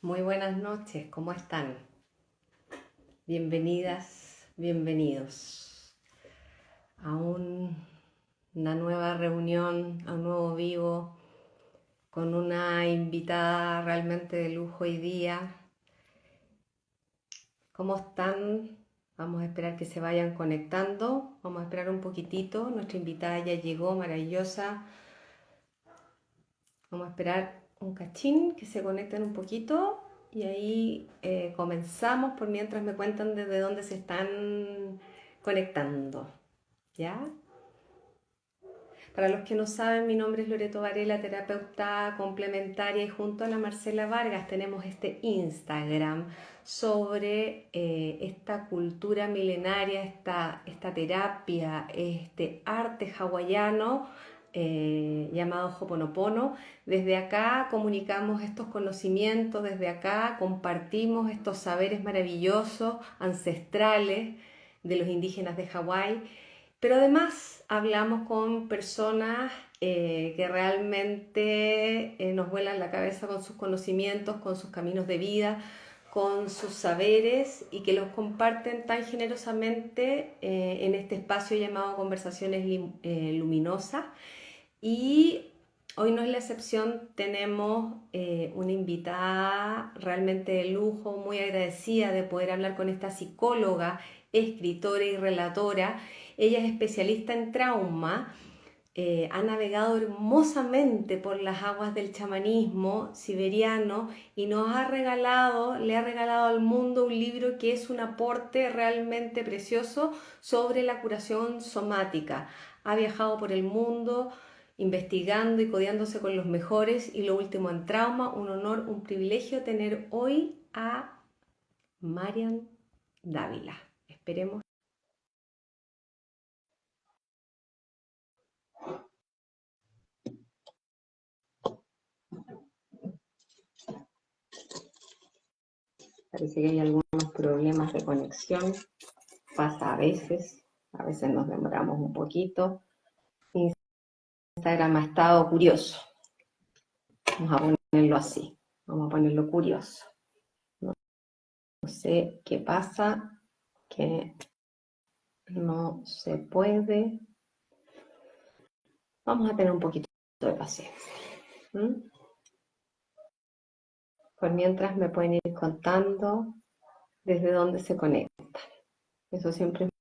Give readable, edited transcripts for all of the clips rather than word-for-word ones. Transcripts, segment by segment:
Muy buenas noches, ¿cómo están? Bienvenidas, bienvenidos a una nueva reunión, a un nuevo vivo, con una invitada realmente de lujo hoy día. ¿Cómo están? Vamos a esperar que se vayan conectando, vamos a esperar un poquitito, nuestra invitada ya llegó, maravillosa. Vamos a esperar un cachín, que se conecten un poquito y ahí comenzamos por mientras me cuentan desde dónde se están conectando. ¿Ya? Para los que no saben, mi nombre es Loreto Varela, terapeuta complementaria, y junto a la Marcela Vargas tenemos este Instagram sobre esta cultura milenaria, esta terapia, este arte hawaiano llamado Ho'oponopono. Desde acá comunicamos estos conocimientos, desde acá compartimos estos saberes maravillosos, ancestrales de los indígenas de Hawái, pero además hablamos con personas que realmente nos vuelan la cabeza con sus conocimientos, con sus caminos de vida, con sus saberes, y que los comparten tan generosamente en este espacio llamado Conversaciones Luminosas. Y hoy no es la excepción, tenemos una invitada realmente de lujo, muy agradecida de poder hablar con esta psicóloga, escritora y relatora. Ella es especialista en trauma, ha navegado hermosamente por las aguas del chamanismo siberiano y le ha regalado al mundo un libro que es un aporte realmente precioso sobre la curación somática. Ha viajado por el mundo investigando y codeándose con los mejores, y lo último en trauma. Un honor, un privilegio tener hoy a Marian Dávila. Esperemos. Parece que hay algunos problemas de conexión, pasa a veces nos demoramos un poquito. Instagram ha estado curioso, vamos a ponerlo así, vamos a ponerlo curioso. No sé qué pasa, que no se puede. Vamos a tener un poquito de paciencia. Por mientras me pueden ir contando desde dónde se conectan. Eso siempre es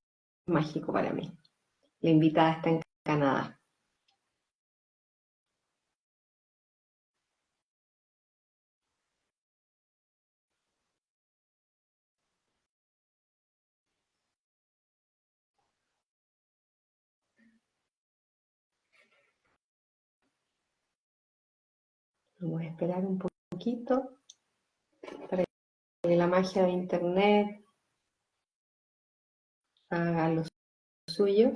mágico para mí. La invitada está en Canadá. Vamos a esperar un poquito para que la magia de internet haga lo suyo.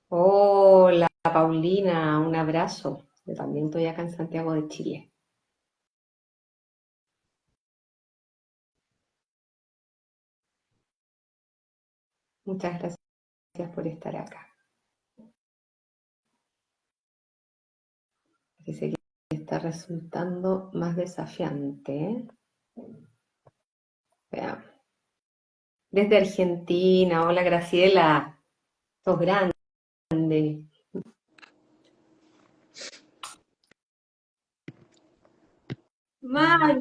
Hola Paulina, un abrazo. Yo también estoy acá en Santiago de Chile. Muchas gracias por estar acá. Parece que está resultando más desafiante, ¿eh? Veamos. Desde Argentina, hola Graciela, sos grande. Maya,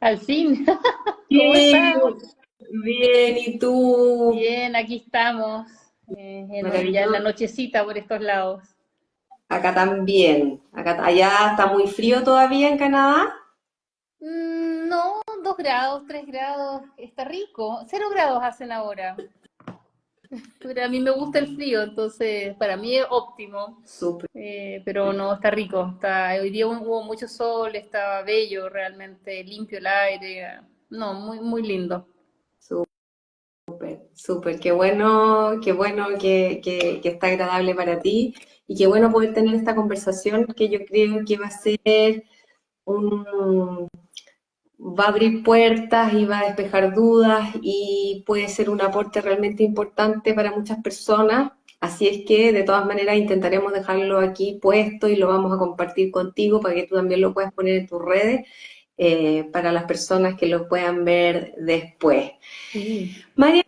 Al fin, ¿cómo bien, estás? bien, ¿y tú? Bien, aquí estamos, ya en la Maravilloso. nochecita por estos lados. Acá también. Allá está muy frío todavía en Canadá. No, 2 grados, 3 grados, está rico. 0 grados hacen ahora, pero a mí me gusta el frío, entonces para mí es óptimo. Súper, Pero no, está rico. Hoy día hubo mucho sol, estaba bello, realmente limpio el aire. No, muy, muy lindo. súper. Qué bueno que está agradable para ti, y qué bueno poder tener esta conversación, que yo creo que va a ser un, va a abrir puertas y va a despejar dudas, y puede ser un aporte realmente importante para muchas personas. Así es que de todas maneras intentaremos dejarlo aquí puesto y lo vamos a compartir contigo para que tú también lo puedas poner en tus redes para las personas que lo puedan ver después. Sí. María,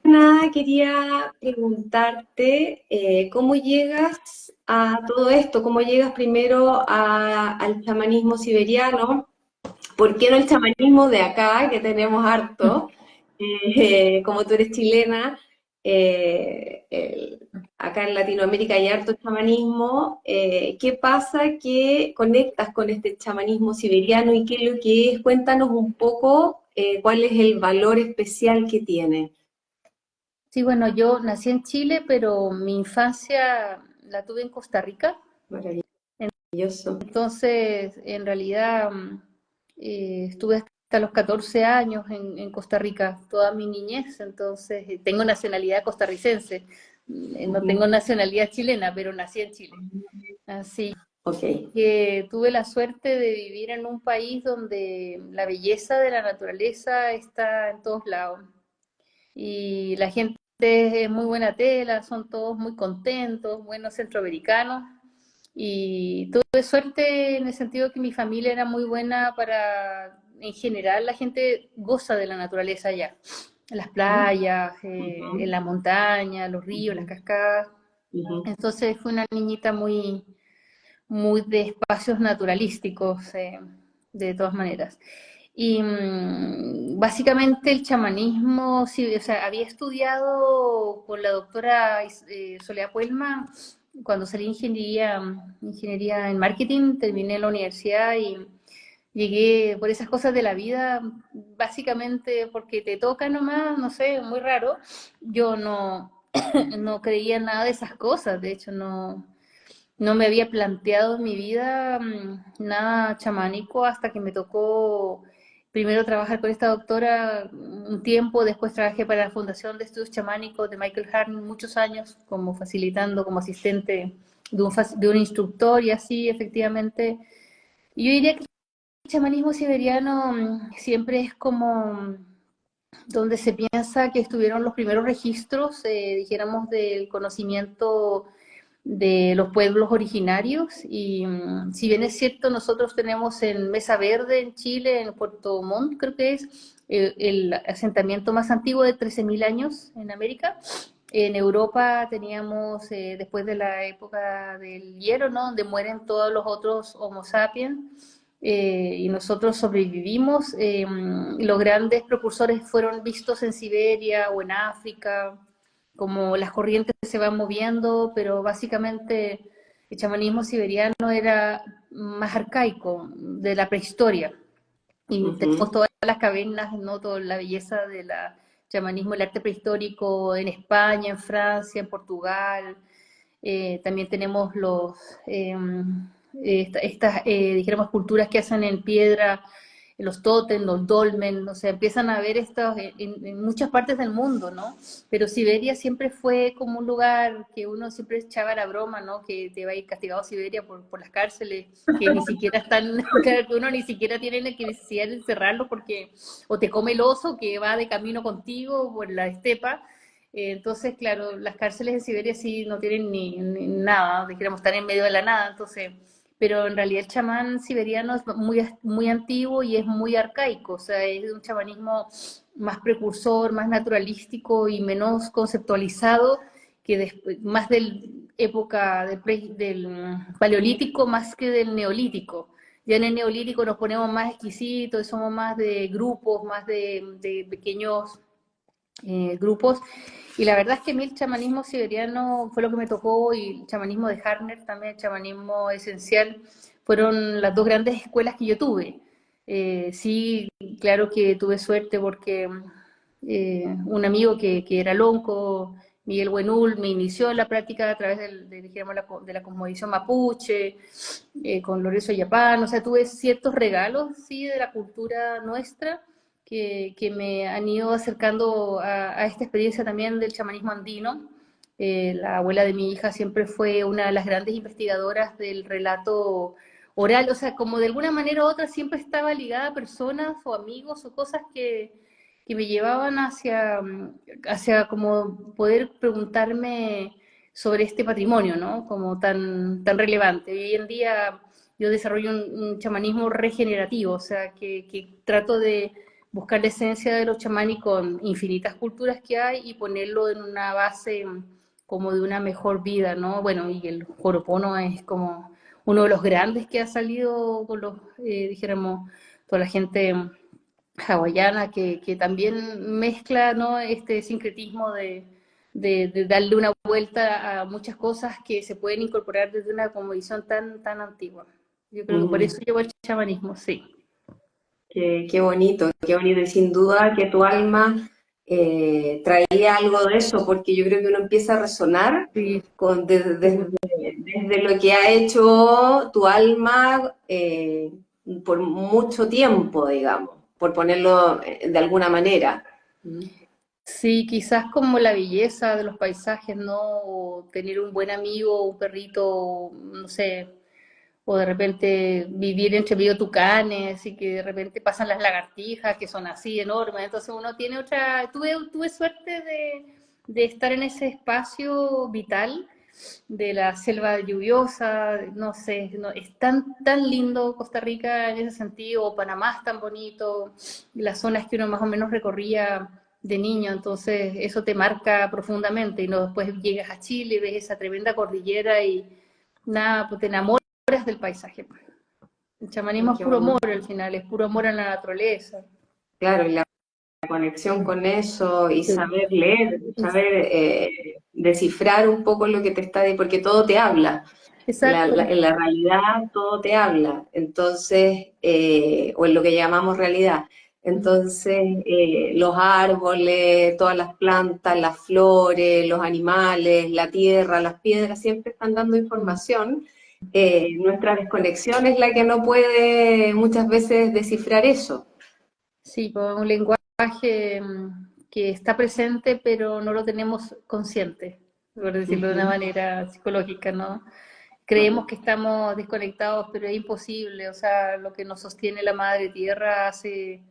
nada, quería preguntarte cómo llegas a todo esto, cómo llegas primero al chamanismo siberiano. ¿Por qué no el chamanismo de acá, que tenemos harto? Como tú eres chilena, acá en Latinoamérica hay harto chamanismo. ¿Qué pasa que conectas con este chamanismo siberiano y qué es lo que es? Cuéntanos un poco cuál es el valor especial que tiene. Sí, bueno, yo nací en Chile, pero mi infancia la tuve en Costa Rica. Maravilloso. Entonces, en realidad, estuve hasta los 14 años en Costa Rica, toda mi niñez. Entonces, tengo nacionalidad costarricense. No Ujú. tengo nacionalidad chilena, pero nací en Chile. Así Ok. que tuve la suerte de vivir en un país donde la belleza de la naturaleza está en todos lados. Y la gente es muy buena tela, son todos muy contentos, buenos centroamericanos. Y tuve suerte en el sentido que mi familia era muy buena para, en general, la gente goza de la naturaleza allá. Las playas, en Ujú, la montaña, los ríos, las ujú, cascadas. ujú. Entonces fue una niñita muy, muy de espacios naturalísticos, de todas maneras. Y básicamente el chamanismo, sí, o sea, había estudiado con la doctora Soledad Puelma cuando salí ingeniería en marketing, terminé la universidad y llegué por esas cosas de la vida, básicamente porque te toca nomás, no sé, muy raro. Yo no, no creía en nada de esas cosas, de hecho no me había planteado en mi vida nada chamánico hasta que me tocó primero trabajar con esta doctora un tiempo, después trabajé para la Fundación de Estudios Chamánicos de Michael Harn muchos años como facilitando, como asistente de un instructor y así efectivamente. Y yo diría que el chamanismo siberiano siempre es como donde se piensa que estuvieron los primeros registros, dijéramos, del conocimiento de los pueblos originarios y si bien es cierto, nosotros tenemos en Mesa Verde, en Chile, en Puerto Montt, creo que es el asentamiento más antiguo de 13.000 años en América. En Europa teníamos, después de la época del hielo, ¿no? Donde mueren todos los otros Homo sapiens. Y nosotros sobrevivimos. Los grandes precursores fueron vistos en Siberia o en África, como las corrientes se van moviendo, pero básicamente el chamanismo siberiano era más arcaico, de la prehistoria. Y tenemos Ujú. todas las cavernas, ¿no? Toda la belleza del chamanismo, el arte prehistórico en España, en Francia, en Portugal. También tenemos estas, dijéramos, culturas que hacen en piedra, los tótem, los dolmen, o sea, empiezan a ver estos en muchas partes del mundo, ¿no? Pero Siberia siempre fue como un lugar que uno siempre echaba la broma, ¿no? Que te va a ir castigado a Siberia por las cárceles, que ni siquiera están, que uno ni siquiera tiene que necesidad de encerrarlo porque o te come el oso que va de camino contigo por la estepa. Entonces, claro, las cárceles en Siberia sí no tienen ni nada, dijéramos, están en medio de la nada, entonces, pero en realidad el chamán siberiano es muy, muy antiguo y es muy arcaico, o sea, es de un chamanismo más precursor, más naturalístico y menos conceptualizado que después, más del época del paleolítico más que del neolítico. Ya en el neolítico nos ponemos más exquisitos, somos más de grupos, más de pequeños grupos. Y la verdad es que a mí el chamanismo siberiano fue lo que me tocó y el chamanismo de Harner también, el chamanismo esencial, fueron las dos grandes escuelas que yo tuve. Sí, claro que tuve suerte porque un amigo que era lonco, Miguel Buenul, me inició en la práctica a través dijéramos, de la cosmovisión mapuche, con Lorenzo Yapán, o sea, tuve ciertos regalos, sí, de la cultura nuestra, que me han ido acercando a esta experiencia también del chamanismo andino. La abuela de mi hija siempre fue una de las grandes investigadoras del relato oral, o sea, como de alguna manera u otra siempre estaba ligada a personas o amigos o cosas que me llevaban hacia como poder preguntarme sobre este patrimonio, ¿no? Como tan relevante. Y hoy en día yo desarrollo un chamanismo regenerativo, o sea, que trato de buscar la esencia de los chamanes con infinitas culturas que hay y ponerlo en una base como de una mejor vida, ¿no? Bueno, y el Ho'oponopono es como uno de los grandes que ha salido con los, dijéramos, toda la gente hawaiana que también mezcla, ¿no? Este sincretismo de darle una vuelta a muchas cosas que se pueden incorporar desde una como visión tan antigua. Yo creo que por Mm, eso llevo el chamanismo, sí. qué bonito, qué bonito. Y sin duda que tu alma traía algo de eso, porque yo creo que uno empieza a resonar Sí, desde lo que ha hecho tu alma por mucho tiempo, digamos, por ponerlo de alguna manera. ¿Mm? sí, quizás como la belleza de los paisajes, ¿no? O tener un buen amigo, un perrito, no sé, o de repente vivir entre medio de tucanes y que de repente pasan las lagartijas que son así enormes, entonces uno tiene otra, tuve suerte de estar en ese espacio vital de la selva lluviosa, no sé, no, es tan lindo Costa Rica en ese sentido, o Panamá es tan bonito, las zonas que uno más o menos recorría de niño, entonces eso te marca profundamente y no, después llegas a Chile, ves esa tremenda cordillera y nada, pues te enamoras del paisaje. El Ay, chamanismo es qué puro amor bonito. al final, es puro amor a la naturaleza. Claro, y la conexión con eso y Sí. saber leer, saber descifrar un poco lo que te está diciendo, porque todo te habla. Exacto. En la realidad todo te habla, entonces, o en lo que llamamos realidad. Entonces, los árboles, todas las plantas, las flores, los animales, la tierra, las piedras, siempre están dando información. Nuestra desconexión es la que no puede muchas veces descifrar eso. Sí, con un lenguaje que está presente, pero no lo tenemos consciente, por decirlo de una Ujú. manera psicológica, ¿no? Creemos que estamos desconectados, pero es imposible, o sea, lo que nos sostiene la madre tierra hace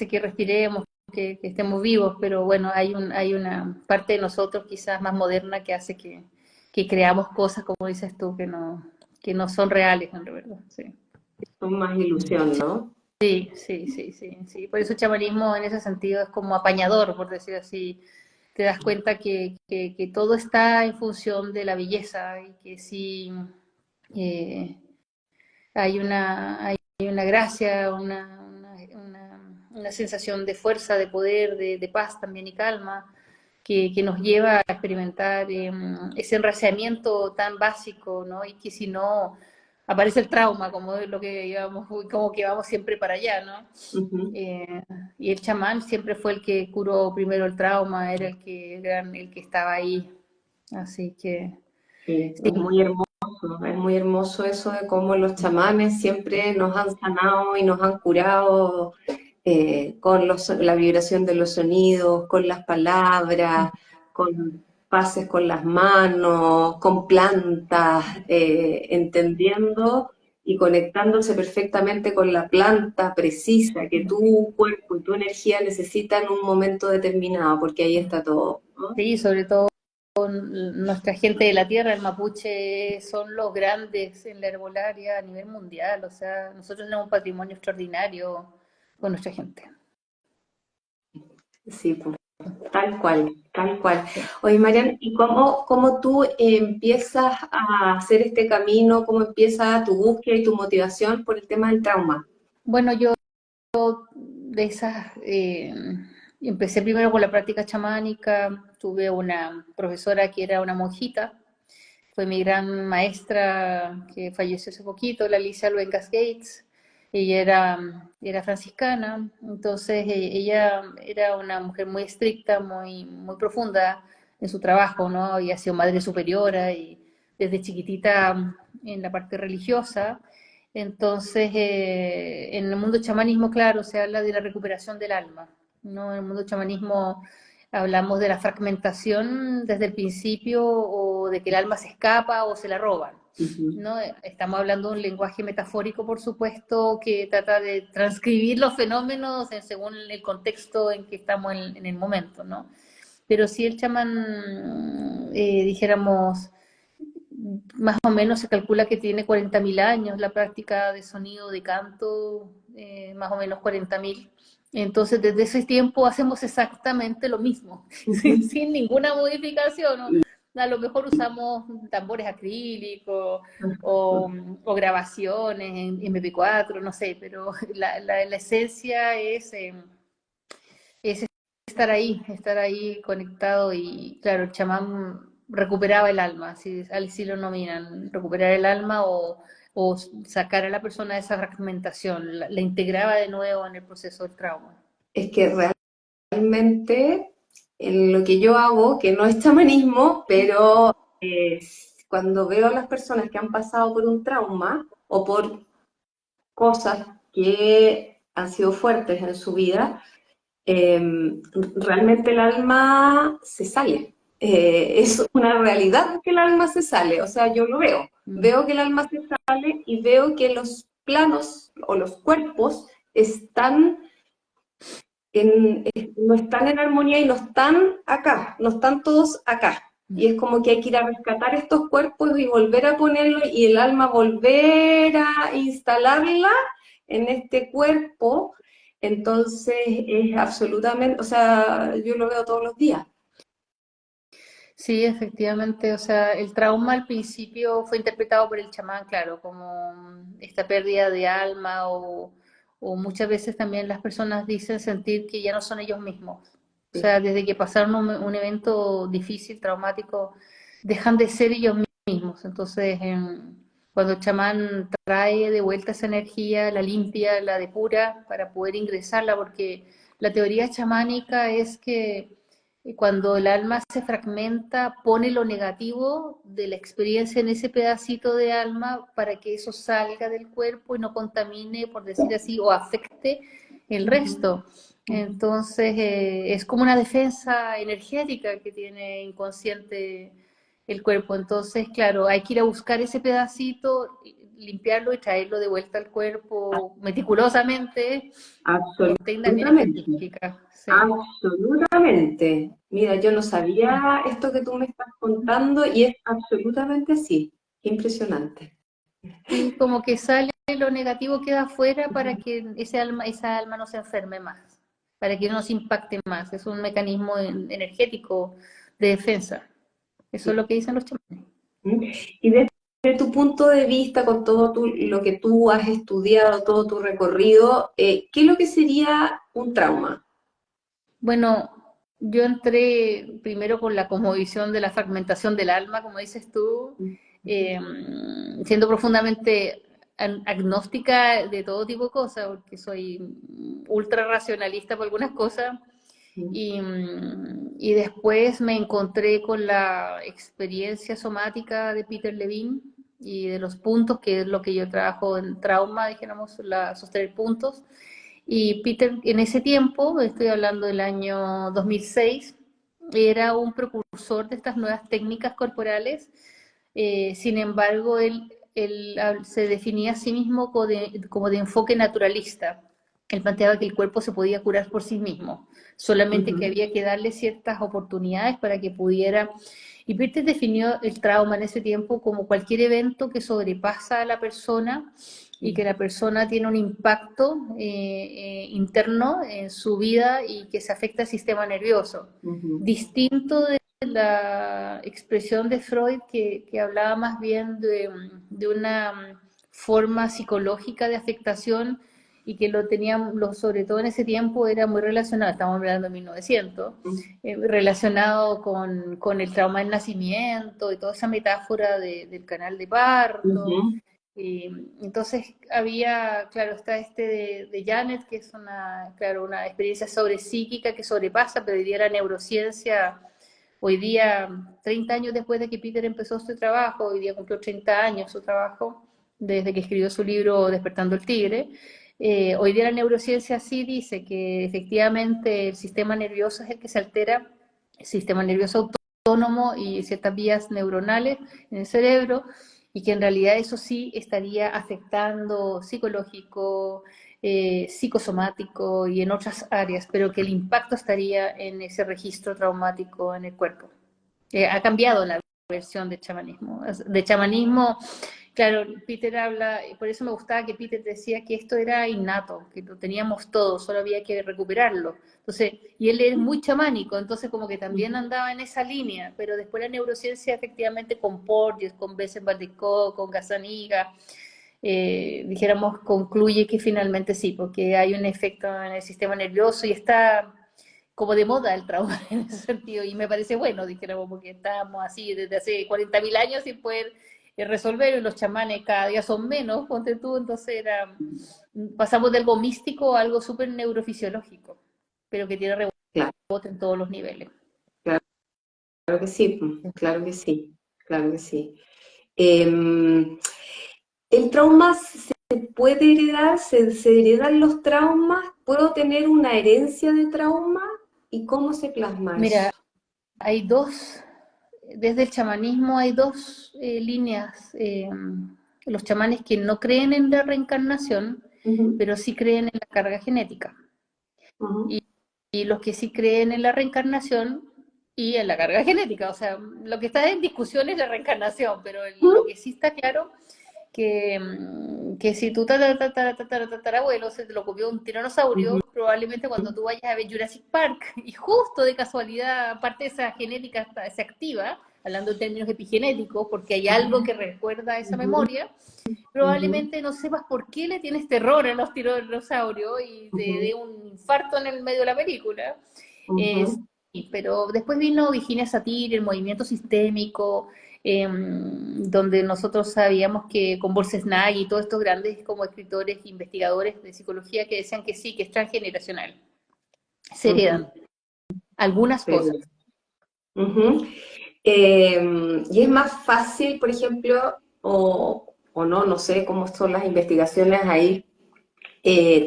que respiremos, que estemos vivos, pero bueno, hay una parte de nosotros quizás más moderna que hace que creamos cosas, como dices tú, que no son reales en verdad, sí. Son más ilusión, ¿no? Sí. Por eso el chamanismo en ese sentido es como apañador, por decir así. Te das cuenta que todo está en función de la belleza y que sí eh, hay una gracia, una sensación de fuerza, de poder, de paz también y calma, que nos lleva a experimentar ese enraciamiento tan básico, ¿no? Y que si no, aparece el trauma, como es lo que íbamos, como que vamos siempre para allá, ¿no? Ujú. Eh, y el chamán siempre fue el que curó primero el trauma, era el que estaba ahí. Así que, Sí, sí, es muy hermoso eso de cómo los chamanes siempre nos han sanado y nos han curado con la vibración de los sonidos, con las palabras, con pases con las manos, con plantas, entendiendo y conectándose perfectamente con la planta precisa que tu cuerpo y tu energía necesitan en un momento determinado, porque ahí está todo, ¿no? sí, sobre todo nuestra gente de la tierra, el mapuche, son los grandes en la herbolaria a nivel mundial. O sea, nosotros tenemos un patrimonio extraordinario con nuestra gente. Sí, pues, tal cual, tal cual. Oye, Marian, ¿y cómo tú empiezas a hacer este camino? ¿Cómo empieza tu búsqueda y tu motivación por el tema del trauma? Bueno, yo de esas, empecé primero con la práctica chamánica, tuve una profesora que era una monjita, fue mi gran maestra que falleció hace poquito, la Alicia Luengas Gates. Ella era franciscana, entonces ella era una mujer muy estricta, muy profunda en su trabajo, ¿no? Había sido madre superiora y desde chiquitita en la parte religiosa. Entonces, en el mundo chamanismo, claro, se habla de la recuperación del alma, ¿no? En el mundo chamanismo hablamos de la fragmentación desde el principio o de que el alma se escapa o se la roban, Ujú. ¿no? Estamos hablando de un lenguaje metafórico, por supuesto, que trata de transcribir los fenómenos según el contexto en que estamos en el momento, ¿no? pero sí el chamán, dijéramos, más o menos se calcula que tiene 40.000 años la práctica de sonido, de canto, más o menos 40.000. Entonces, desde ese tiempo hacemos exactamente lo mismo, sin ninguna modificación, ¿no? A lo mejor usamos tambores acrílicos o grabaciones en MP4, no sé, pero la esencia es estar ahí conectado y claro, el chamán recuperaba el alma, así lo nominan, recuperar el alma o sacar a la persona de esa fragmentación, la integraba de nuevo en el proceso del trauma. Es que realmente en lo que yo hago, que no es chamanismo, pero cuando veo a las personas que han pasado por un trauma o por cosas que han sido fuertes en su vida, eh, realmente el alma se sale. Es una realidad que el alma se sale, o sea, yo lo veo. Veo que el alma se sale y veo que los planos o los cuerpos están no están en armonía y no están acá, no están todos acá. Y es como que hay que ir a rescatar estos cuerpos y volver a ponerlos y el alma volver a instalarla en este cuerpo. Entonces es absolutamente, o sea, yo lo veo todos los días. Sí, efectivamente, o sea, el trauma al principio fue interpretado por el chamán, claro, como esta pérdida de alma o muchas veces también las personas dicen sentir que ya no son ellos mismos. O Sí. sea, desde que pasaron un evento difícil, traumático, dejan de ser ellos mismos. Entonces, cuando el chamán trae de vuelta esa energía, la limpia, la depura para poder ingresarla, porque la teoría chamánica es que y cuando el alma se fragmenta, pone lo negativo de la experiencia en ese pedacito de alma para que eso salga del cuerpo y no contamine, por decir así, o afecte el resto. Entonces, es como una defensa energética que tiene inconsciente el cuerpo. Entonces, claro, hay que ir a buscar ese pedacito, limpiarlo y traerlo de vuelta al cuerpo meticulosamente con técnicas Absolutamente. específicas. Sí. Absolutamente. Mira, yo no sabía esto que tú me estás contando y es absolutamente así. Impresionante. Sí, como que sale lo negativo queda afuera para que esa alma no se enferme más, para que no se impacte más. Es un mecanismo energético de defensa. Eso es lo que dicen los chamanes. Y desde tu punto de vista, con todo lo que tú has estudiado, todo tu recorrido, ¿qué es lo que sería un trauma? Bueno, yo entré primero con la cosmovisión de la fragmentación del alma, como dices tú, eh, siendo profundamente agnóstica de todo tipo de cosas, porque soy ultra racionalista por algunas cosas. Y después me encontré con la experiencia somática de Peter Levine y de los puntos, que es lo que yo trabajo en trauma, dijéramos, sostener puntos. Y Peter, en ese tiempo, estoy hablando del año 2006, era un precursor de estas nuevas técnicas corporales. Sin embargo, él se definía a sí mismo como de enfoque naturalista. Él planteaba que el cuerpo se podía curar por sí mismo, solamente que Ujú. había que darle ciertas oportunidades para que pudiera. Y Peter definió el trauma en ese tiempo como cualquier evento que sobrepasa a la persona y que la persona tiene un impacto interno en su vida y que se afecta al sistema nervioso. Ujú. Distinto de la expresión de Freud que hablaba más bien de una forma psicológica de afectación y que lo tenían, sobre todo en ese tiempo, era muy relacionado, estamos hablando de 1900, relacionado con el trauma del nacimiento y toda esa metáfora del canal de parto. Ujú. Y entonces había, claro, está de Janet, que es claro, una experiencia sobre psíquica que sobrepasa, pero hoy día la neurociencia, hoy día, 30 años después de que Peter empezó su trabajo, hoy día cumplió 30 años su trabajo, desde que escribió su libro Despertando el Tigre. Hoy día la neurociencia sí dice que efectivamente el sistema nervioso es el que se altera, el sistema nervioso autónomo y ciertas vías neuronales en el cerebro, y que en realidad eso sí estaría afectando psicológico, psicosomático y en otras áreas, pero que el impacto estaría en ese registro traumático en el cuerpo. Ha cambiado la versión de chamanismo. De chamanismo, claro, Peter habla, por eso me gustaba que Peter decía que esto era innato, que lo teníamos todo, solo había que recuperarlo. Entonces, y él es muy chamánico, entonces como que también andaba en esa línea, pero después la neurociencia efectivamente con Porges, con Besen-Bardisco, con Gazzaniga, dijéramos, concluye que finalmente sí, porque hay un efecto en el sistema nervioso y está como de moda el trauma en ese sentido, y me parece bueno, dijéramos, porque estábamos así desde hace 40.000 años sin poder resolver, y los chamanes cada día son menos, ponte tú, entonces pasamos de algo místico a algo súper neurofisiológico, pero que tiene Claro, rebote en todos los niveles. claro, claro que sí, claro que sí, claro que sí. Em, ¿El trauma se puede heredar? ¿Se heredan los traumas? ¿Puedo tener una herencia de trauma? ¿Y cómo se plasma Mira, eso? hay dos, desde el chamanismo hay dos líneas. Los chamanes que no creen en la reencarnación, Ujú, pero sí creen en la carga genética. ujú, Y, y los que sí creen en la reencarnación y en la carga genética. O sea, lo que está en discusión es la reencarnación, pero lo ujú, que sí está claro que si tu tatarabuelo se te lo comió un tiranosaurio, ujú, probablemente cuando tú vayas a ver Jurassic Park y justo de casualidad parte de esa genética se activa, hablando en términos epigenéticos, porque hay algo que recuerda esa ujú, memoria, ujú, probablemente no sepas por qué le tienes terror a los tiranosaurios y te dé ujú, un infarto en el medio de la película. ujú. Sí, pero después vino Virginia Satir, el movimiento sistémico, donde nosotros sabíamos que con Snag y todos estos grandes como escritores, investigadores de psicología que decían que sí, que es transgeneracional, se Ujú, heredan algunas cosas. sí. Ujú. Y es más fácil, por ejemplo, o no, no sé cómo son las investigaciones ahí,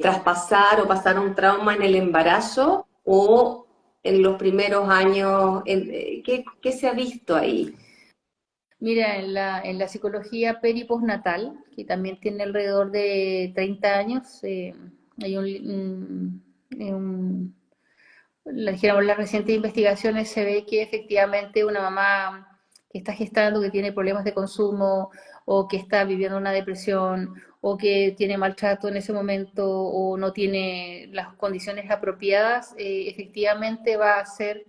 traspasar o pasar un trauma en el embarazo o en los primeros años. ¿Qué se ha visto ahí? Mira, en la psicología peripostnatal, que también tiene alrededor de 30 años, hay dijéramos, las recientes investigaciones se ve que efectivamente una mamá que está gestando, que tiene problemas de consumo o que está viviendo una depresión o que tiene maltrato en ese momento o no tiene las condiciones apropiadas, efectivamente va a hacer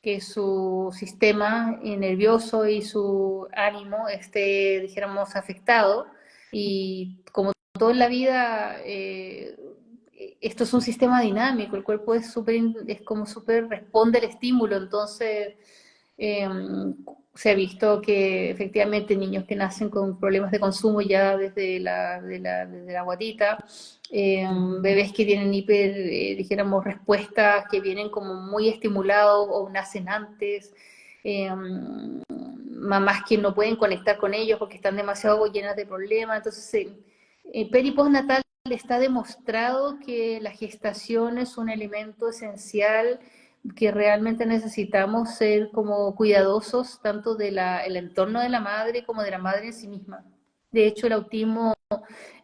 que su sistema nervioso y su ánimo esté, dijéramos, afectado. Y como todo en la vida, esto es un sistema dinámico, el cuerpo es súper, es como súper responde al estímulo, entonces eh, se ha visto que efectivamente niños que nacen con problemas de consumo ya desde la guatita, bebés que tienen hiper, dijéramos, respuestas que vienen como muy estimulados o nacen antes, mamás que no pueden conectar con ellos porque están demasiado llenas de problemas, entonces peri postnatal está demostrado que la gestación es un elemento esencial que realmente necesitamos ser como cuidadosos tanto del el entorno de la madre como de la madre en sí misma. De hecho, el autismo,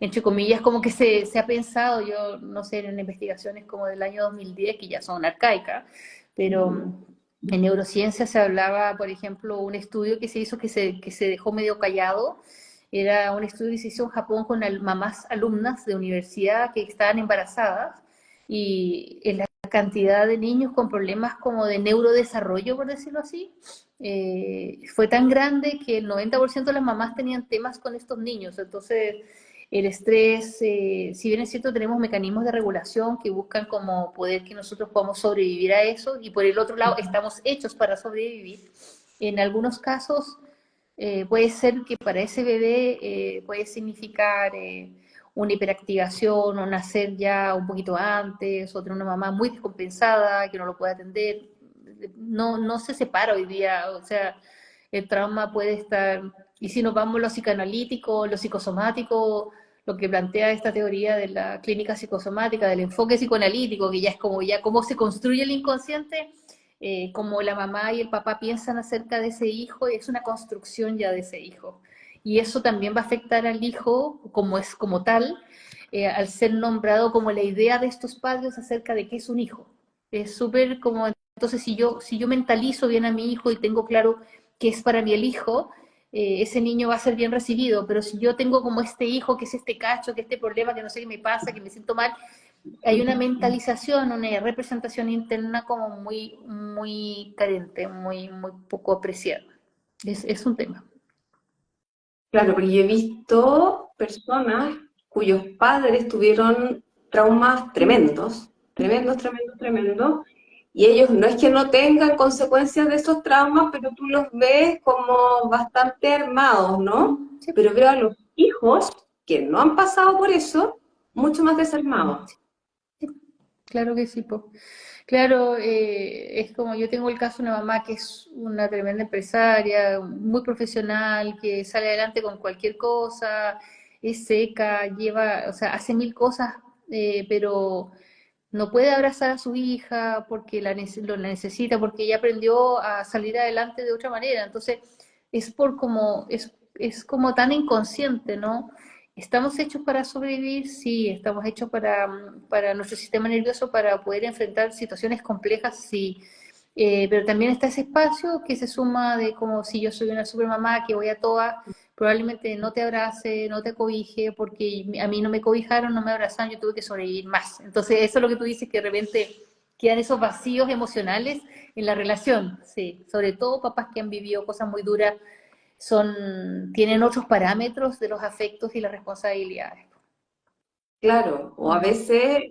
entre comillas, como que se ha pensado, yo no sé, en investigaciones como del año 2010, que ya son arcaicas, pero en neurociencia se hablaba, por ejemplo, un estudio que se hizo que se dejó medio callado, era un estudio que se hizo en Japón con mamás alumnas de universidad que estaban embarazadas y en la cantidad de niños con problemas como de neurodesarrollo, por decirlo así, fue tan grande que el 90% de las mamás tenían temas con estos niños. Entonces, el estrés, si bien es cierto, tenemos mecanismos de regulación que buscan como poder que nosotros podamos sobrevivir a eso, y por el otro lado, estamos hechos para sobrevivir. En algunos casos, puede ser que para ese bebé puede significar una hiperactivación o nacer ya un poquito antes, o tener una mamá muy descompensada que no lo puede atender. No se separa hoy día, o sea, el trauma puede estar, y si nos vamos a lo psicoanalítico, lo psicosomático, lo que plantea esta teoría de la clínica psicosomática, del enfoque psicoanalítico, que ya es como ya cómo se construye el inconsciente, como la mamá y el papá piensan acerca de ese hijo, es una construcción ya de ese hijo. Y eso también va a afectar al hijo como es como tal, al ser nombrado como la idea de estos padres acerca de qué es un hijo. Es súper como, entonces si yo mentalizo bien a mi hijo y tengo claro qué es para mí el hijo, ese niño va a ser bien recibido, pero si yo tengo como este hijo, que es este cacho, que este problema, que no sé qué me pasa, que me siento mal, hay una mentalización, una representación interna como muy, muy carente, muy, muy poco apreciada. Es un tema. Claro, porque yo he visto personas cuyos padres tuvieron traumas tremendos, tremendos, tremendos, tremendos, y ellos no es que no tengan consecuencias de esos traumas, pero tú los ves como bastante armados, ¿no? Sí, Pero veo a los hijos que no han pasado por eso, mucho más desarmados. sí, claro que sí, po. Claro, es como yo tengo el caso de una mamá que es una tremenda empresaria, muy profesional, que sale adelante con cualquier cosa, es seca, lleva, o sea, hace mil cosas, pero no puede abrazar a su hija porque la necesita, porque ella aprendió a salir adelante de otra manera. Entonces, es por como, es como tan inconsciente, ¿no? ¿Estamos hechos para sobrevivir? Sí, estamos hechos para nuestro sistema nervioso para poder enfrentar situaciones complejas, sí. Pero también está ese espacio que se suma de como si yo soy una supermamá que voy a todas, probablemente no te abrace, no te cobije, porque a mí no me cobijaron, no me abrazaron, yo tuve que sobrevivir más. Entonces, eso es lo que tú dices, que de repente quedan esos vacíos emocionales en la relación, sí. Sobre todo papás que han vivido cosas muy duras tienen otros parámetros de los afectos y las responsabilidades. Claro, o a Mm. veces,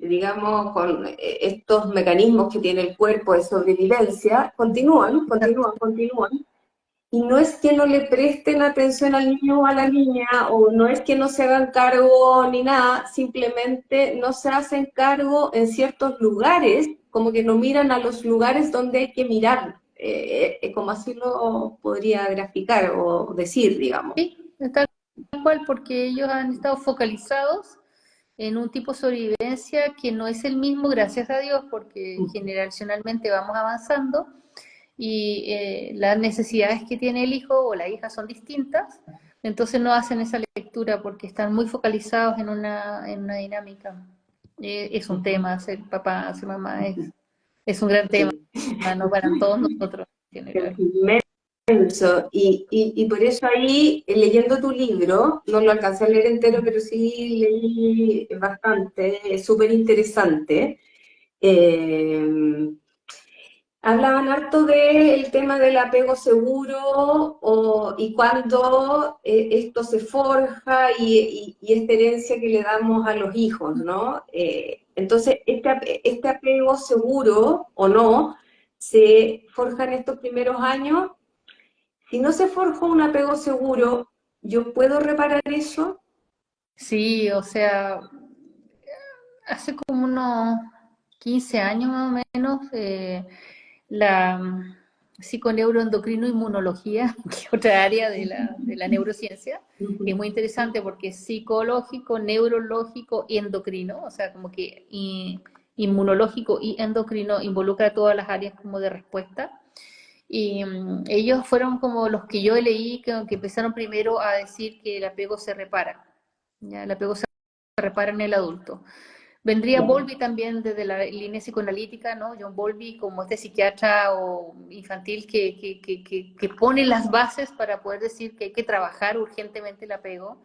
digamos, con estos mecanismos que tiene el cuerpo de sobrevivencia, continúan, Exacto. continúan, continúan. Y no es que no le presten atención al niño o a la niña, o no es que no se hagan cargo ni nada, simplemente no se hacen cargo en ciertos lugares, como que no miran a los lugares donde hay que mirar, como así lo podría graficar o decir, digamos. Sí, tal cual, porque ellos han estado focalizados en un tipo de sobrevivencia que no es el mismo, gracias a Dios, porque generacionalmente vamos avanzando y las necesidades que tiene el hijo o la hija son distintas, entonces no hacen esa lectura porque están muy focalizados en una dinámica. Es un tema, ser papá, ser mamá, es un gran tema, Sí. no para todos nosotros en general. Inmenso. Y por eso ahí, leyendo tu libro, no lo alcancé a leer entero, pero sí leí bastante, es súper interesante. Eh, Hablaban harto del tema del apego seguro y cuando esto se forja y esta herencia que le damos a los hijos, ¿no? Entonces, este apego seguro o no se forja en estos primeros años. Si no se forja un apego seguro, ¿yo puedo reparar eso? Sí, o sea, hace como unos 15 años más o menos, la psiconeuroendocrino-inmunología, que es otra área de la neurociencia, es muy interesante porque es psicológico, neurológico y endocrino, o sea, como que inmunológico y endocrino involucra todas las áreas como de respuesta. Y ellos fueron como los que yo leí que empezaron primero a decir que el apego se repara, ¿ya? El apego se repara en el adulto. Vendría Bowlby también desde la línea psicoanalítica, ¿no? John Bowlby como este psiquiatra o infantil que pone las bases para poder decir que hay que trabajar urgentemente el apego.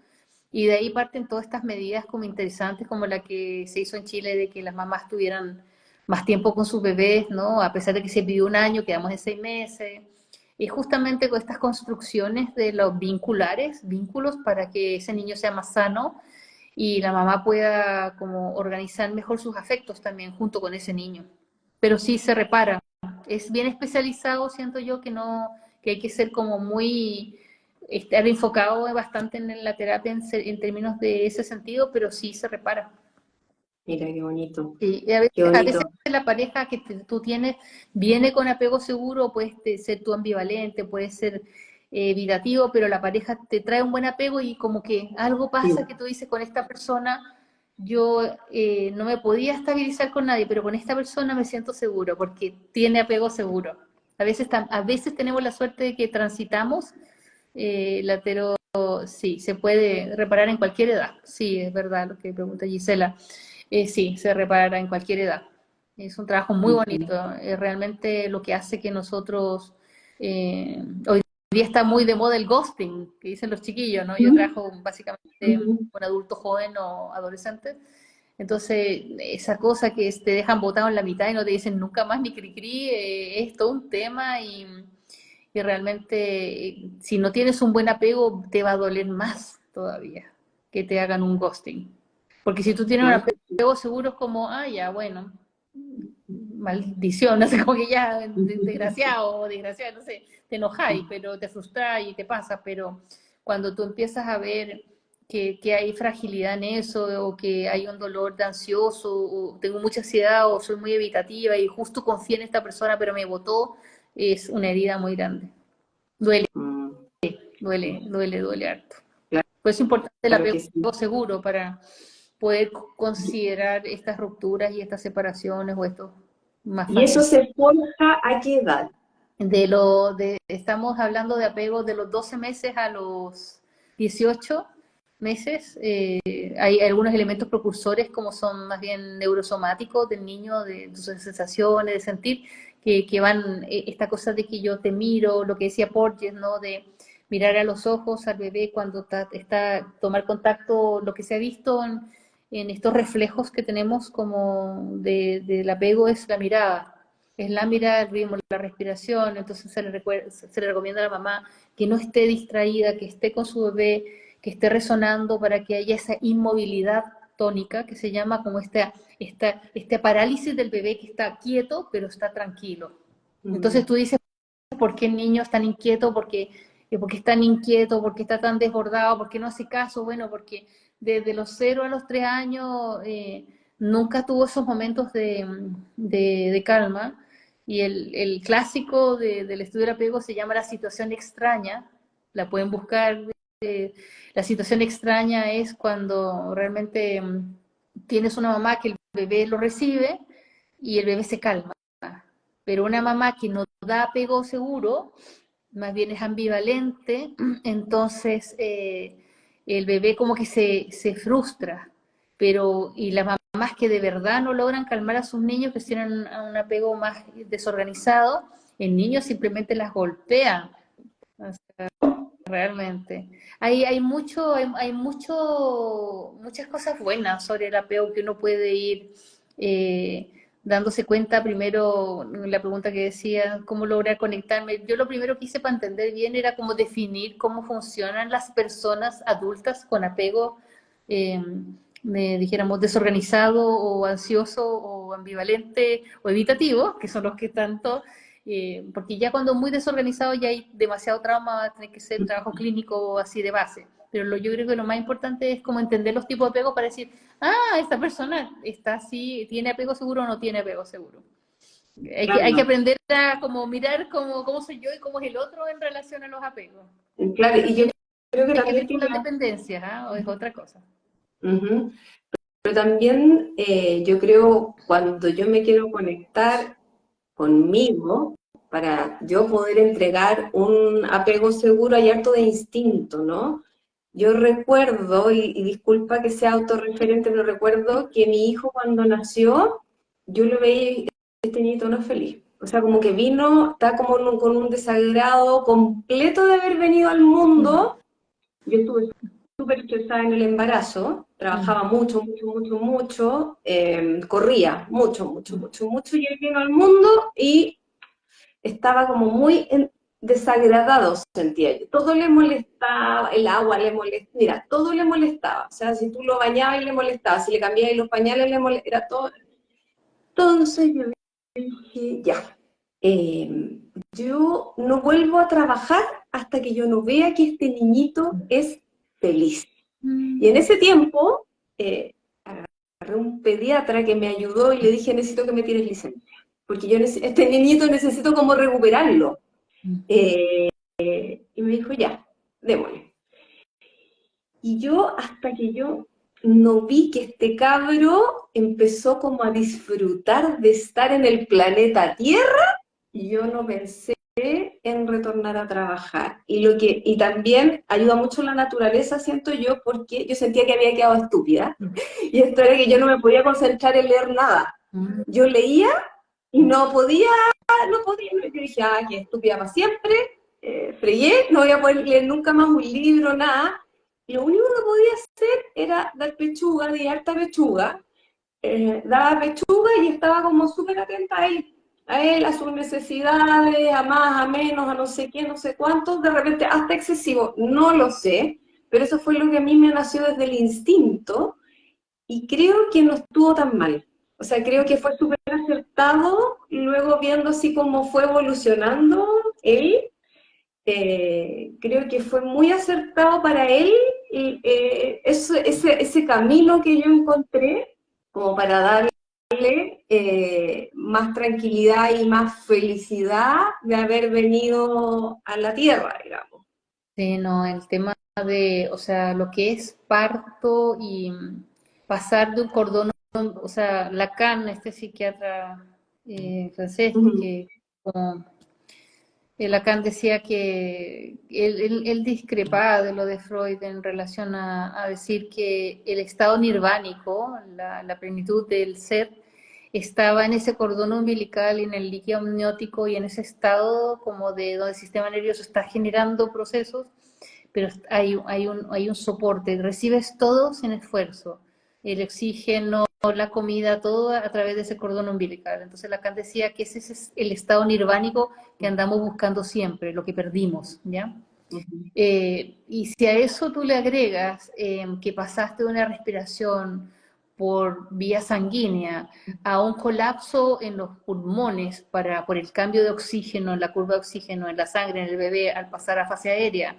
Y de ahí parten todas estas medidas como interesantes, como la que se hizo en Chile de que las mamás tuvieran más tiempo con sus bebés, ¿no? A pesar de que se pidió un año, quedamos en 6 meses. Y justamente con estas construcciones de los vínculos para que ese niño sea más sano y la mamá pueda como organizar mejor sus afectos también junto con ese niño. Pero sí se repara. Es bien especializado, siento yo, que hay que ser como muy, estar enfocado bastante en la terapia en términos de ese sentido, pero sí se repara. Mira, qué bonito, Y qué a veces bonito. la pareja que tú tienes viene con apego seguro, puedes ser tú ambivalente, puedes ser evitativo, pero la pareja te trae un buen apego y como que algo pasa que tú dices con esta persona, yo no me podía estabilizar con nadie, pero con esta persona me siento seguro porque tiene apego seguro. A veces tenemos la suerte de que transitamos la sí, se puede reparar en cualquier edad. Sí, es verdad lo que pregunta Gisela. Sí, se reparará en cualquier edad. Es un trabajo muy Ujú. bonito. Es realmente lo que hace que nosotros, hoy día está muy de moda el ghosting, que dicen los chiquillos, ¿no? Yo trabajo básicamente Ujú. con adultos jóvenes o adolescentes. Entonces, esa cosa que te dejan botado en la mitad y no te dicen nunca más ni cri-cri, es todo un tema y realmente si no tienes un buen apego te va a doler más todavía que te hagan un ghosting. Porque si tú tienes un No, apego seguro es como, ah, ya, bueno, maldición, no sé, como que ya, desgraciado o desgraciada, no sé, te enojáis, pero te frustráis y te pasa, pero cuando tú empiezas a ver que hay fragilidad en eso, o que hay un dolor de ansioso, o tengo mucha ansiedad, o soy muy evitativa y justo confié en esta persona, pero me votó, es una herida muy grande. Duele, mm, duele harto. Pues es importante el claro apego que sí. seguro para poder considerar estas rupturas y estas separaciones o esto más ¿Y eso fácil. se forja a qué edad? Estamos hablando de apego de los 12 meses a los 18 meses. Hay algunos elementos precursores como son más bien neurosomáticos del niño, de sus sensaciones, de sentir, que van, esta cosa de que yo te miro, lo que decía Porges, ¿no? De mirar a los ojos al bebé cuando tomar contacto, lo que se ha visto en estos reflejos que tenemos como del apego es la mirada. Es la mirada, el ritmo, la respiración, entonces se le recomienda a la mamá que no esté distraída, que esté con su bebé, que esté resonando para que haya esa inmovilidad tónica que se llama como esta parálisis del bebé que está quieto pero está tranquilo. Entonces Mm, tú dices, ¿por qué el niño es tan inquieto? ¿Por qué es tan inquieto? ¿Por qué está tan desbordado? ¿Por qué no hace caso? Bueno, porque desde los 0 a los 3 años nunca tuvo esos momentos de calma. Y el clásico del estudio del apego se llama la situación extraña. La pueden buscar. La situación extraña es cuando realmente tienes una mamá que el bebé lo recibe y el bebé se calma. Pero una mamá que no da apego seguro, más bien es ambivalente, entonces el bebé como que se frustra. Y las mamás que de verdad no logran calmar a sus niños, que tienen un apego más desorganizado, el niño simplemente las golpea. O sea, realmente. Muchas cosas buenas sobre el apego que uno puede ir eh, dándose cuenta. Primero, la pregunta que decía, ¿cómo lograr conectarme? Yo lo primero que hice para entender bien era cómo definir cómo funcionan las personas adultas con apego, eh, dijéramos, desorganizado o ansioso o ambivalente o evitativo, que son los que tanto porque ya cuando muy desorganizado ya hay demasiado trauma, va a tener que ser trabajo clínico así de base. Pero yo creo que lo más importante es como entender los tipos de apego para decir, ah, esta persona está así, tiene apego seguro o no tiene apego seguro. Hay que claro, aprender a como mirar cómo soy yo y cómo es el otro en relación a los apegos. claro, y yo ¿Tiene creo que que también ver con tiene... la dependencia, ¿ah? ¿O es otra cosa? Ujú. Pero también yo creo cuando yo me quiero conectar conmigo, para yo poder entregar un apego seguro, hay harto de instinto, ¿no? Yo recuerdo, y disculpa que sea autorreferente, pero recuerdo que mi hijo cuando nació, yo lo veía y este niñito no es feliz. O sea, como que vino, está como con un desagrado completo de haber venido al Mm, mundo. Yo estuve súper estresada en el embarazo, mm, trabajaba mucho, mucho, mucho, mucho, corría mucho, mucho, mm, mucho, mucho, y él vino al mundo y estaba como muy desagradado, sentía yo. Todo le molestaba, el agua le molestaba, mira, todo le molestaba. O sea, si tú lo bañabas y le molestaba, si le cambiabas los pañales le molestaba, era todo. Entonces yo dije, ya, yo no vuelvo a trabajar hasta que yo no vea que este niñito es feliz. Y en mm, ese tiempo, agarré un pediatra que me ayudó y le dije, necesito que me tires licencia, porque yo este niñito necesito como recuperarlo. mm. Eh, y me dijo, ya, démosle. Y yo, hasta que yo no vi que este cabro empezó como a disfrutar de estar en el planeta Tierra, y yo no pensé en retornar a trabajar. Y también ayuda mucho la naturaleza, siento yo, porque yo sentía que había quedado estúpida. Y esto era que yo no me podía concentrar en leer nada. Mm. Yo leía y no podía. Yo dije, qué estúpida para siempre, fregué, no voy a poder leer nunca más un libro, nada. Y lo único que podía hacer era dar pechuga, de harta pechuga, daba pechuga y estaba como súper atenta a él, a sus necesidades, a más, a menos, a no sé qué, no sé cuántos, de repente hasta excesivo, no lo sé, pero eso fue lo que a mí me nació desde el instinto y creo que no estuvo tan mal. O sea, creo que fue súper acertado, y luego viendo así cómo fue evolucionando él, creo que fue muy acertado para él y, ese camino que yo encontré como para darle más tranquilidad y más felicidad de haber venido a la tierra, digamos. Sí, no, el tema de, o sea, lo que es parto y pasar de un cordón, o sea, Lacan, este psiquiatra francés, Ujú. que como Lacan decía que él discrepaba de lo de Freud en relación a decir que el estado nirvánico, la plenitud del ser, estaba en ese cordón umbilical y en el líquido amniótico y en ese estado como de donde el sistema nervioso está generando procesos, pero hay un soporte, recibes todo sin esfuerzo, el oxígeno, la comida, todo a través de ese cordón umbilical. Entonces Lacan decía que ese es el estado nirvánico que andamos buscando siempre, lo que perdimos, ¿ya? Ujú. Y si a eso tú le agregas que pasaste de una respiración por vía sanguínea a un colapso en los pulmones por el cambio de oxígeno, en la curva de oxígeno en la sangre, en el bebé, al pasar a fase aérea,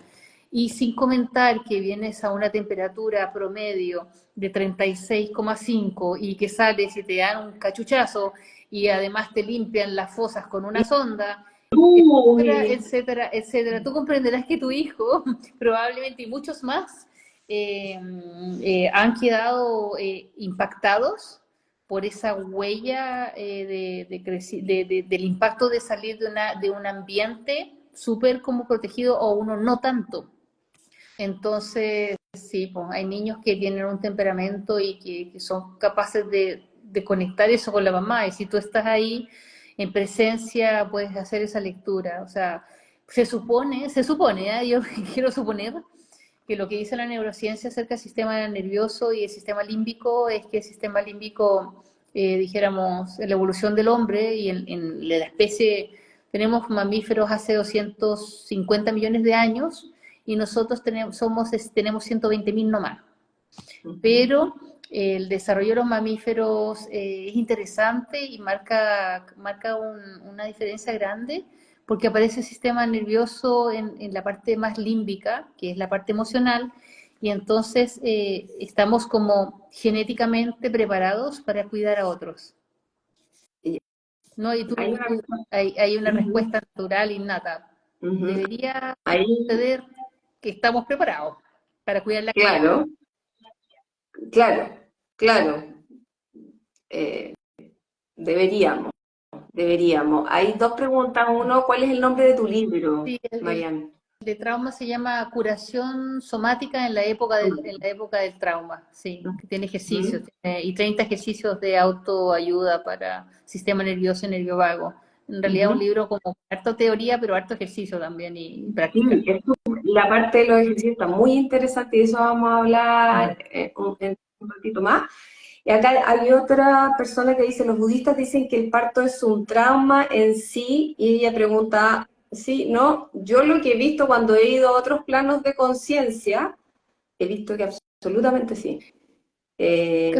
y sin comentar que vienes a una temperatura promedio de 36,5 y que sales y te dan un cachuchazo y además te limpian las fosas con una sonda, etcétera, Uy, etcétera, etcétera. Tú comprenderás que tu hijo, probablemente y muchos más, han quedado impactados por esa huella del impacto de salir de un ambiente súper como protegido o uno no tanto. Entonces, sí, pues hay niños que tienen un temperamento y que son capaces de conectar eso con la mamá. Y si tú estás ahí en presencia, puedes hacer esa lectura. O sea, se supone, yo quiero suponer que lo que dice la neurociencia acerca del sistema nervioso y el sistema límbico es que el sistema límbico, dijéramos, en la evolución del hombre y en la especie, tenemos mamíferos hace 250 millones de años y nosotros tenemos 120.000 nomás. Pero el desarrollo de los mamíferos es interesante y marca una diferencia grande porque aparece el sistema nervioso en la parte más límbica, que es la parte emocional, y entonces estamos como genéticamente preparados para cuidar a otros. ¿No? Y hay una hay una Ujú, respuesta natural innata. ujú. Debería Ahí, suceder que estamos preparados para cuidar la cría. claro, claro, claro. eh, deberíamos, deberíamos. Hay dos preguntas. Uno, ¿cuál es el nombre de tu libro, Sí, Marian? de trauma se llama curación somática en la época del trauma, sí, que tiene ejercicios, Ujú. y 30 ejercicios de autoayuda para sistema nervioso y nervio vago. En realidad un Ujú. libro como harto teoría, pero harto ejercicio también y Sí, práctica. la parte de los ejercicios está muy interesante y de eso vamos a Mm. hablar en un ratito más. Y acá hay otra persona que dice, los budistas dicen que el parto es un trauma en sí, y ella pregunta, sí, no, yo lo que he visto cuando he ido a otros planos de conciencia, he visto que absolutamente sí. Eh,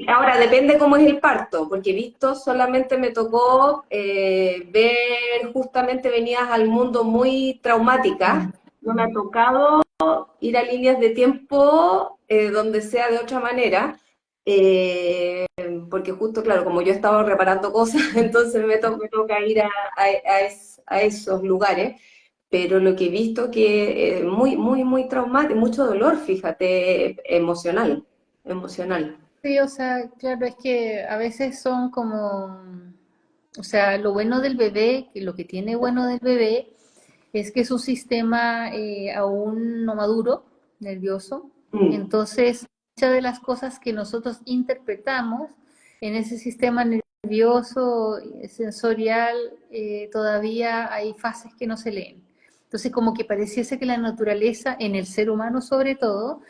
ahora, depende cómo es el parto, porque he visto, solamente me tocó ver justamente venidas al mundo muy traumáticas, Mm. no me ha tocado ir a líneas de tiempo donde sea de otra manera, eh, porque justo, claro, como yo estaba reparando cosas, entonces me toca ir a esos lugares, pero lo que he visto que es muy, muy, muy traumático, mucho dolor, fíjate, emocional, emocional. Sí, o sea, claro, es que a veces son como O sea, lo bueno del bebé, que lo que tiene bueno del bebé es que es un sistema aún no maduro, nervioso. Mm, Entonces, muchas de las cosas que nosotros interpretamos en ese sistema nervioso, sensorial, todavía hay fases que no se leen. Entonces, como que pareciese que la naturaleza, en el ser humano sobre todo,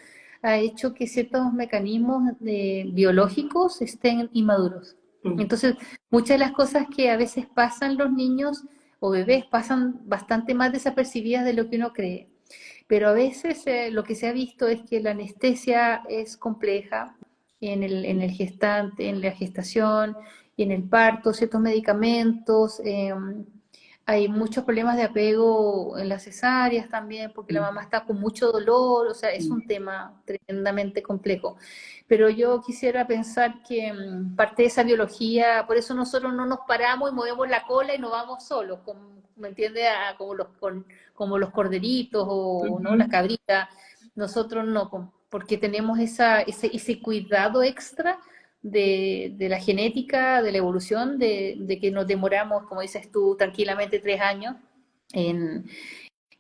ha hecho que ciertos mecanismos biológicos estén inmaduros. mm, Entonces, muchas de las cosas que a veces pasan los niños o bebés pasan bastante más desapercibidas de lo que uno cree. Pero a veces lo que se ha visto es que la anestesia es compleja en el gestante, en la gestación y en el parto, ciertos medicamentos. Hay muchos problemas de apego en las cesáreas también, porque la mamá mm, está con mucho dolor, o sea, es un mm. tema tremendamente complejo. Pero yo quisiera pensar que parte de esa biología, por eso nosotros no nos paramos y movemos la cola y nos vamos solos, como, ¿me entiende? Como los corderitos o no las Ujú. cabritas. Nosotros no, porque tenemos ese cuidado extra de la genética, de la evolución, de que nos demoramos, como dices tú, tranquilamente 3 años en,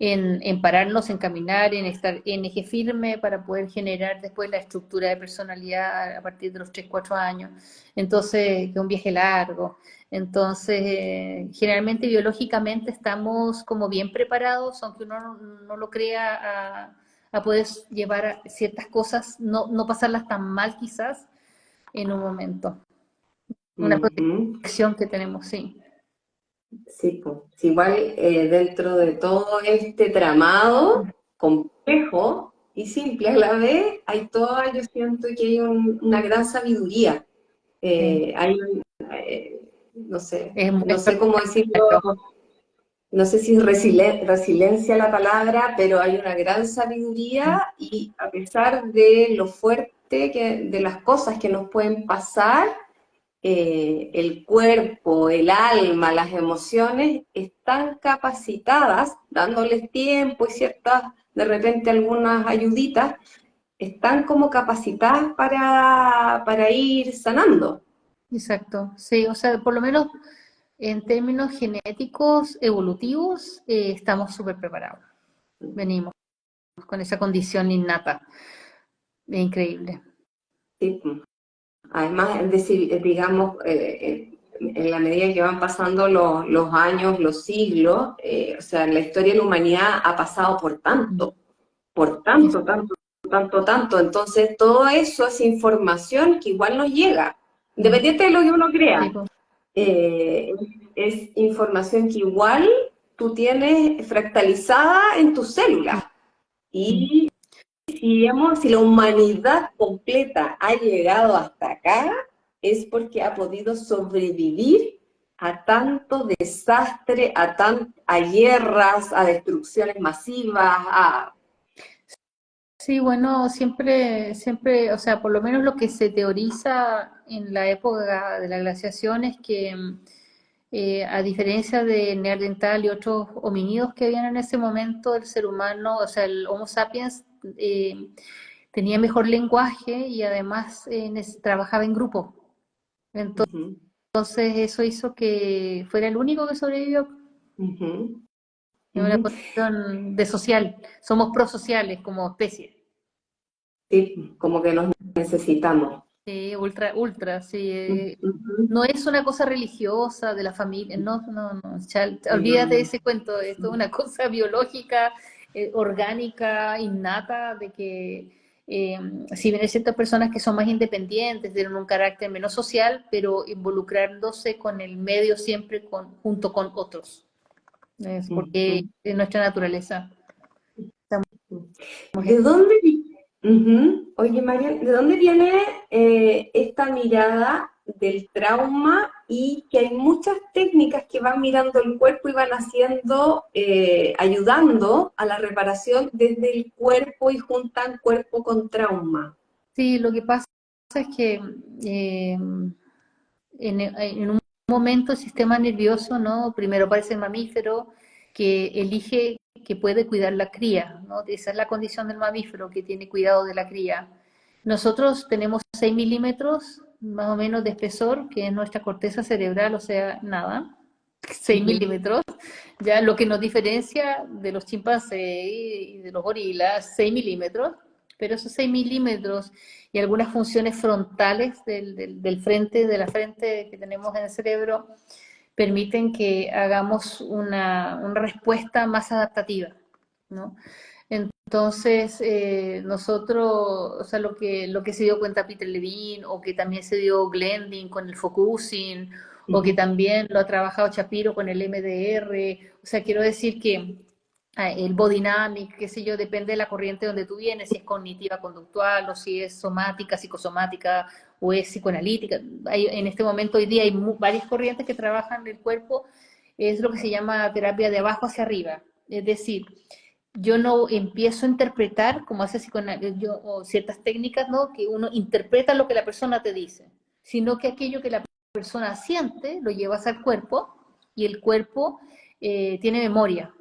en pararnos, en caminar, en estar en eje firme para poder generar después la estructura de personalidad a partir de los 3 4 años. Entonces, que es un viaje largo. Entonces, generalmente biológicamente estamos como bien preparados, aunque uno no lo crea, a poder llevar ciertas cosas, no pasarlas tan mal quizás en un momento. Una Ujú. protección que tenemos, sí. Sí, pues. Sí, igual dentro de todo este tramado complejo y simple a la vez, hay toda, yo siento que hay una gran sabiduría. Sí. Hay no sé, Es muy no sé cómo decirlo, no sé si es resiliencia la palabra, pero hay una gran sabiduría y a pesar de lo fuerte de las cosas que nos pueden pasar, el cuerpo, el alma, las emociones están capacitadas, dándoles tiempo y ciertas, de repente algunas ayuditas, están como capacitadas para ir sanando. exacto, sí, o sea, por lo menos en términos genéticos, evolutivos, estamos súper preparados. Venimos con esa condición innata, increíble. ¿Sí? Además, es decir, digamos, en la medida que van pasando los años, los siglos, o sea, la historia de la humanidad ha pasado por tanto, tanto, tanto, tanto. Entonces, todo eso es información que igual nos llega, independiente de lo que uno Sí, crea. pues, eh, es información que igual tú tienes fractalizada en tus células. Y si la humanidad completa ha llegado hasta acá, es porque ha podido sobrevivir a tanto desastre, a guerras, a destrucciones masivas, a... sí, bueno, siempre, o sea, por lo menos lo que se teoriza en la época de la glaciación es que, a diferencia de Neandertal y otros homínidos que habían en ese momento, el ser humano, o sea, el Homo sapiens, tenía mejor lenguaje y además trabajaba en grupo. Ujú, Entonces eso hizo que fuera el único que sobrevivió ujú, en una ujú. condición de social. Somos prosociales como especie. Sí, como que nos necesitamos. Sí, ultra, ultra, sí. Ujú. No es una cosa religiosa de la familia, no, no, no. Olvídate de Mm, ese cuento, esto es una cosa biológica, orgánica, innata, de que eh, si bien hay ciertas personas que son más independientes, tienen un carácter menos social, pero involucrándose con el medio siempre junto con otros. Es porque ujú. es nuestra naturaleza. Estamos ¿De dónde, ujú. Oye, María, ¿de dónde viene esta mirada del trauma y que hay muchas técnicas que van mirando el cuerpo y van haciendo, ayudando a la reparación desde el cuerpo y juntan cuerpo con trauma? Sí, lo que pasa es que en un momento el sistema nervioso, ¿no? Primero aparece el mamífero que elige que puede cuidar la cría, ¿no? Esa es la condición del mamífero, que tiene cuidado de la cría. Nosotros tenemos 6 milímetros más o menos de espesor, que es nuestra corteza cerebral, o sea, nada, 6 Ujú. milímetros, ya lo que nos diferencia de los chimpancés y de los gorilas, 6 milímetros, pero esos 6 milímetros y algunas funciones frontales del frente, de la frente que tenemos en el cerebro, permiten que hagamos una respuesta más adaptativa, ¿no? Entonces, nosotros, o sea, lo que se dio cuenta Peter Levine, o que también se dio Glendin con el focusing, o que Ujú. también lo ha trabajado Shapiro con el MDR, o sea, quiero decir que el body dynamic, qué sé yo, depende de la corriente donde tú vienes, si es cognitiva conductual, o si es somática, psicosomática, o es psicoanalítica. En este momento, hoy día, hay varias corrientes que trabajan el cuerpo, es lo que se llama terapia de abajo hacia arriba. Es decir, yo no empiezo a interpretar, como hace yo, o ciertas técnicas, ¿no? Que uno interpreta lo que la persona te dice, sino que aquello que la persona siente lo llevas al cuerpo, y el cuerpo tiene memoria,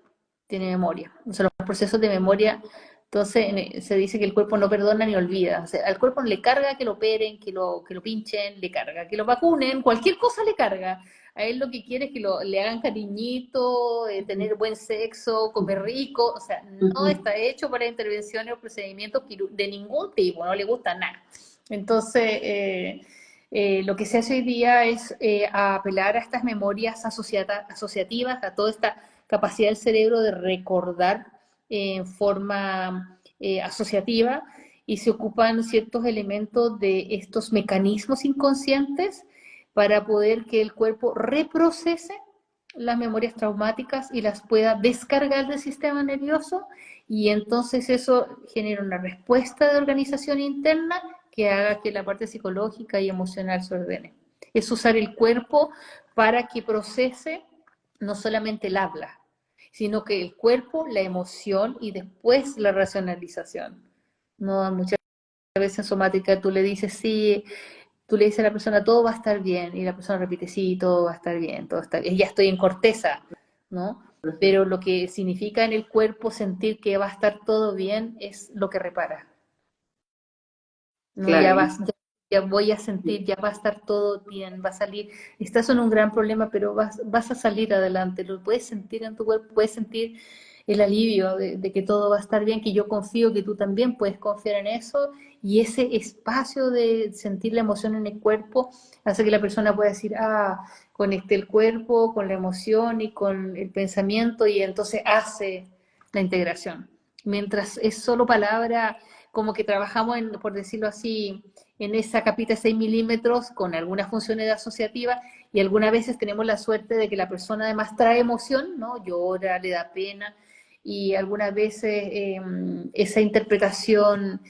tiene memoria. O sea, los procesos de memoria, entonces se dice que el cuerpo no perdona ni olvida. O sea, al cuerpo le carga que lo operen, que lo pinchen, le carga, que lo vacunen, cualquier cosa le carga. A él lo que quiere es que le hagan cariñito, tener buen sexo, comer rico. O sea, no Ujú. está hecho para intervenciones o procedimientos de ningún tipo, no le gusta nada. Entonces, lo que se hace hoy día es apelar a estas memorias asociativas, a toda esta capacidad del cerebro de recordar en forma asociativa, y se ocupan ciertos elementos de estos mecanismos inconscientes para poder que el cuerpo reprocese las memorias traumáticas y las pueda descargar del sistema nervioso, y entonces eso genera una respuesta de organización interna que haga que la parte psicológica y emocional se ordene. Es usar el cuerpo para que procese no solamente el habla, sino que el cuerpo, la emoción y después la racionalización. No, muchas veces en somática tú le dices sí, tú le dices a la persona todo va a estar bien, y la persona repite sí, todo va a estar bien, todo está bien. Ya estoy en corteza, ¿no? Pero lo que significa en el cuerpo sentir que va a estar todo bien es lo que repara. No, Claro. ya voy a sentir, ya va a estar todo bien, va a salir. Estás en un gran problema, pero vas a salir adelante. Lo puedes sentir en tu cuerpo, puedes sentir el alivio de que todo va a estar bien, que yo confío que tú también puedes confiar en eso, y ese espacio de sentir la emoción en el cuerpo hace que la persona pueda decir, ah, conecté el cuerpo con la emoción y con el pensamiento, y entonces hace la integración. Mientras es solo palabra, como que trabajamos, por decirlo así, en esa capita de 6 milímetros con algunas funciones asociativas, y algunas veces tenemos la suerte de que la persona además trae emoción, ¿no? Llora, le da pena, y algunas veces esa interpretación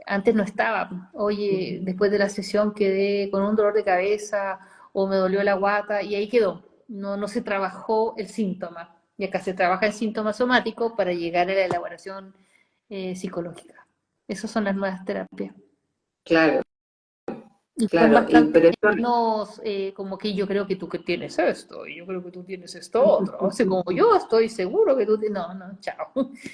antes no estaba. Oye, después de la sesión quedé con un dolor de cabeza, o me dolió la guata, y ahí quedó. No, no se trabajó el síntoma. Y acá se trabaja el síntoma somático para llegar a la elaboración psicológica. Esas son las nuevas terapias. Claro, Y son claro. Y, bastante pero eso, menos como que yo creo que tú que tienes esto, y yo creo que tú tienes esto otro. O sea, como yo estoy seguro que tú tienes... No, no, chao.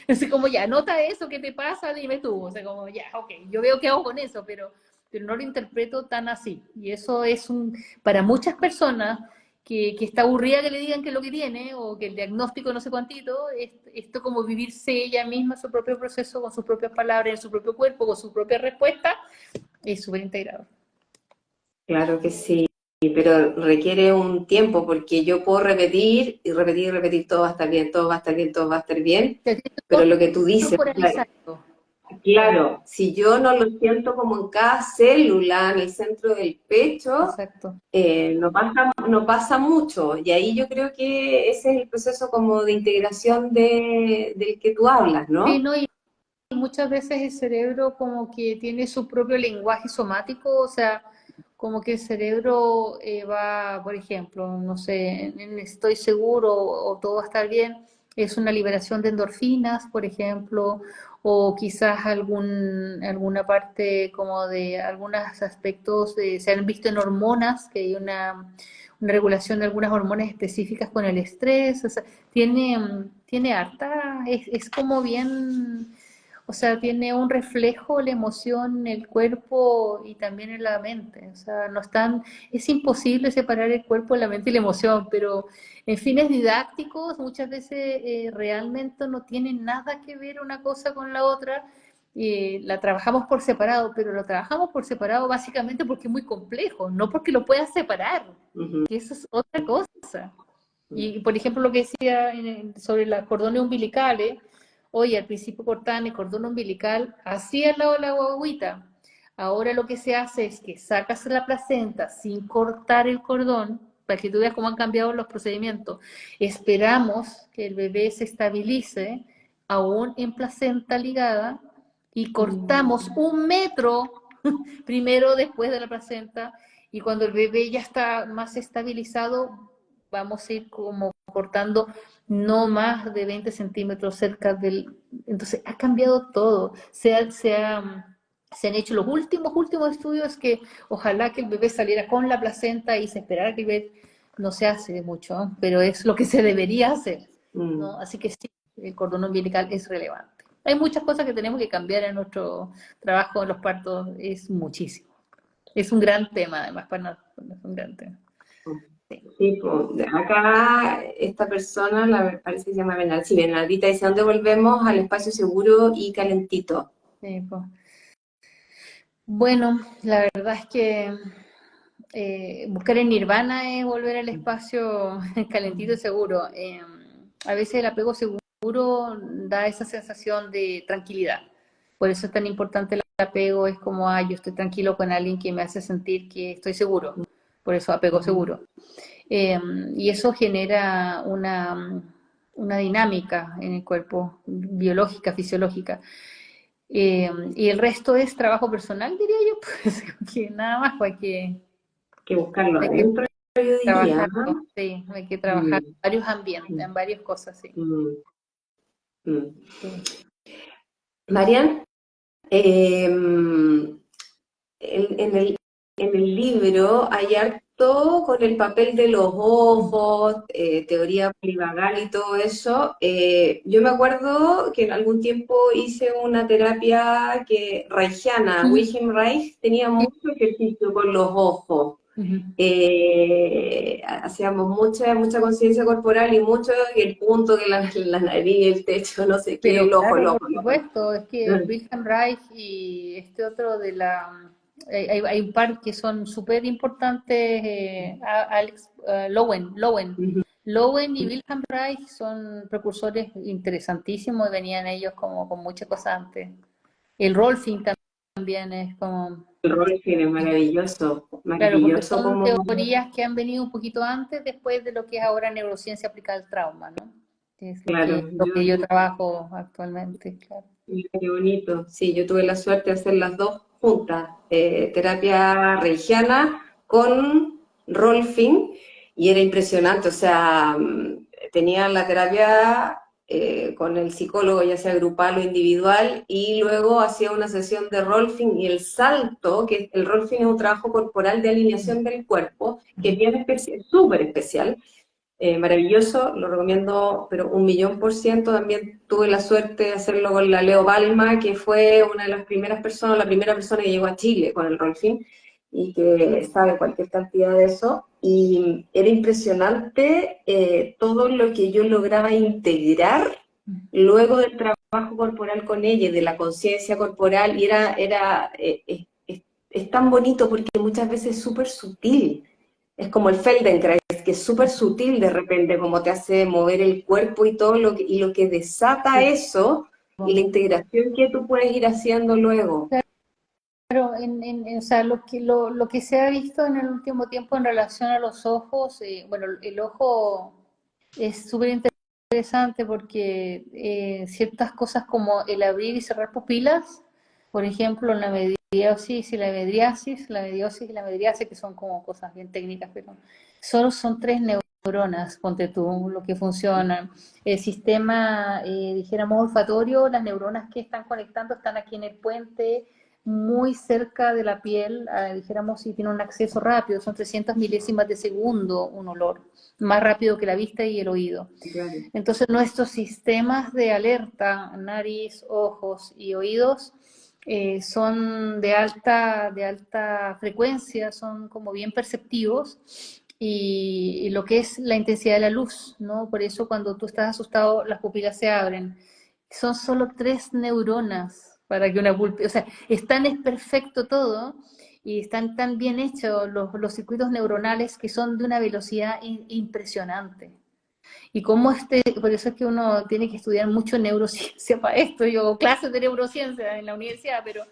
Así como ya, nota eso, ¿qué te pasa? Dime tú. O sea, como ya, ok, yo veo qué hago con eso, pero no lo interpreto tan así. Y eso es para muchas personas que está aburrida que le digan que es lo que tiene, o que el diagnóstico no sé cuántito, esto como vivirse ella misma su propio proceso, con sus propias palabras, en su propio cuerpo, con su propia respuesta, es súper integrado. claro que sí, pero requiere un tiempo porque yo puedo repetir y repetir y repetir, todo va a estar bien, todo va a estar bien, todo va a estar bien, Te tienes pero lo que tú dices, claro, corporalizarlo. claro, si yo no lo siento como en cada célula, en el centro del pecho, Exacto. no pasa mucho. Y ahí yo creo que ese es el proceso como de integración del que tú hablas, Sí, ¿no? ¿no? Y muchas veces el cerebro como que tiene su propio lenguaje somático, o sea, como que el cerebro va, por ejemplo, no sé, estoy seguro o todo va a estar bien, es una liberación de endorfinas, por ejemplo, o quizás alguna parte como de algunos aspectos, se han visto en hormonas, que hay una regulación de algunas hormonas específicas con el estrés, o sea, tiene harta, es como bien O sea, tiene un reflejo la emoción en el cuerpo y también en la mente. O sea, no están, es imposible separar el cuerpo, la mente y la emoción, pero en fines didácticos muchas veces realmente no tienen nada que ver una cosa con la otra. La trabajamos por separado, pero lo trabajamos por separado básicamente porque es muy complejo, no porque lo puedas separar, Ujú, que eso es otra cosa. Y, por ejemplo, lo que decía sobre las cordones umbilicales, oye, al principio cortaban el cordón umbilical así al lado de la guaguita. Ahora lo que se hace es que sacas la placenta sin cortar el cordón, para que tú veas cómo han cambiado los procedimientos. Esperamos que el bebé se estabilice aún en placenta ligada y cortamos mm, 1 metro primero después de la placenta y cuando el bebé ya está más estabilizado, vamos a ir como cortando no más de 20 centímetros cerca del... Entonces ha cambiado todo. Se han hecho los últimos estudios que ojalá que el bebé saliera con la placenta y se esperara que el bebé no se hace de mucho, ¿no? Pero es lo que se debería hacer, mm. ¿no? Así que sí, el cordón umbilical es relevante. Hay muchas cosas que tenemos que cambiar en nuestro trabajo en los partos, es muchísimo. Es un gran tema, además, para nosotros, es un gran tema. Sí, Sí, pues, acá esta persona, parece que se llama sí, Bernardita dice, ¿dónde volvemos? Al espacio seguro y calentito. sí, pues. Bueno, la verdad es que buscar en Nirvana es volver al espacio calentito y seguro. A veces el apego seguro da esa sensación de tranquilidad. Por eso es tan importante el apego, es como, yo estoy tranquilo con alguien que me hace sentir que estoy seguro. Por eso apego seguro. Eh, y eso genera una dinámica en el cuerpo, biológica, fisiológica. Y el resto es trabajo personal, diría yo, pues que nada más, pues Que buscarlo hay que adentro, yo diría. trabajarlo, sí, hay que trabajar Mm, en varios ambientes, en varias cosas, sí. mm, mm. Sí. Marian, en el libro hay harto con el papel de los ojos, teoría polivagal y todo eso. Yo me acuerdo que en algún tiempo hice una terapia reichiana, Ujú. Wilhelm Reich tenía Sí. mucho ejercicio con los ojos. Ujú. Hacíamos mucha conciencia corporal y mucho que el punto, que la nariz, el techo, no sé qué, Pero el ojo, el claro, ojo, por el ojo. supuesto, es que Wilhelm Reich y este otro de la... hay un par que son súper importantes, Alex Lowen y Wilhelm Reich son precursores interesantísimos y venían ellos como con muchas cosas antes. El Rolfing también es como... El Rolfing es maravilloso, Claro, porque maravilloso son como, teorías que han venido un poquito antes, después de lo que es ahora neurociencia aplicada al trauma, ¿no? Que es claro, lo que yo trabajo actualmente, claro. qué bonito. Sí, yo tuve la suerte de hacer las dos juntas, terapia reichiana con Rolfing, y era impresionante, o sea, tenía la terapia con el psicólogo, ya sea grupal o individual, y luego hacía una sesión de Rolfing y el salto, que el Rolfing es un trabajo corporal de alineación del cuerpo, que es bien especial, súper especial, maravilloso, lo recomiendo, pero 1.000.000%. También tuve la suerte de hacerlo con la Leo Balma, que fue una de las primeras personas, la primera persona que llegó a Chile con el Rolfing y que sabe cualquier cantidad de eso. Y era impresionante todo lo que yo lograba integrar luego del trabajo corporal con ella y de la conciencia corporal. Y es tan bonito porque muchas veces es súper sutil. Es como el Feldenkrais, que es súper sutil de repente, como te hace mover el cuerpo y todo lo que desata eso y la integración que tú puedes ir haciendo luego. Claro, o sea, lo que se ha visto en el último tiempo en relación a los ojos, bueno, el ojo es súper interesante porque ciertas cosas como el abrir y cerrar pupilas, por ejemplo, la mediosis y la medriasis, que son como cosas bien técnicas, pero solo son 3 neuronas, ponte tú, lo que funcionan. El sistema, dijéramos, olfatorio, las neuronas que están conectando están aquí en el puente, muy cerca de la piel, dijéramos, si tiene un acceso rápido, son 300 milésimas de segundo un olor. más rápido que la vista y el oído. claro. Entonces nuestros sistemas de alerta, nariz, ojos y oídos, son de alta frecuencia, son como bien perceptivos y lo que es la intensidad de la luz, ¿no? Por eso cuando tú estás asustado las pupilas se abren. Son solo 3 neuronas para que una pupila, o sea, es perfecto todo y están tan bien hechos los circuitos neuronales que son de una velocidad impresionante. Y cómo por eso es que uno tiene que estudiar mucho neurociencia para esto, yo clases de neurociencia en la universidad, pero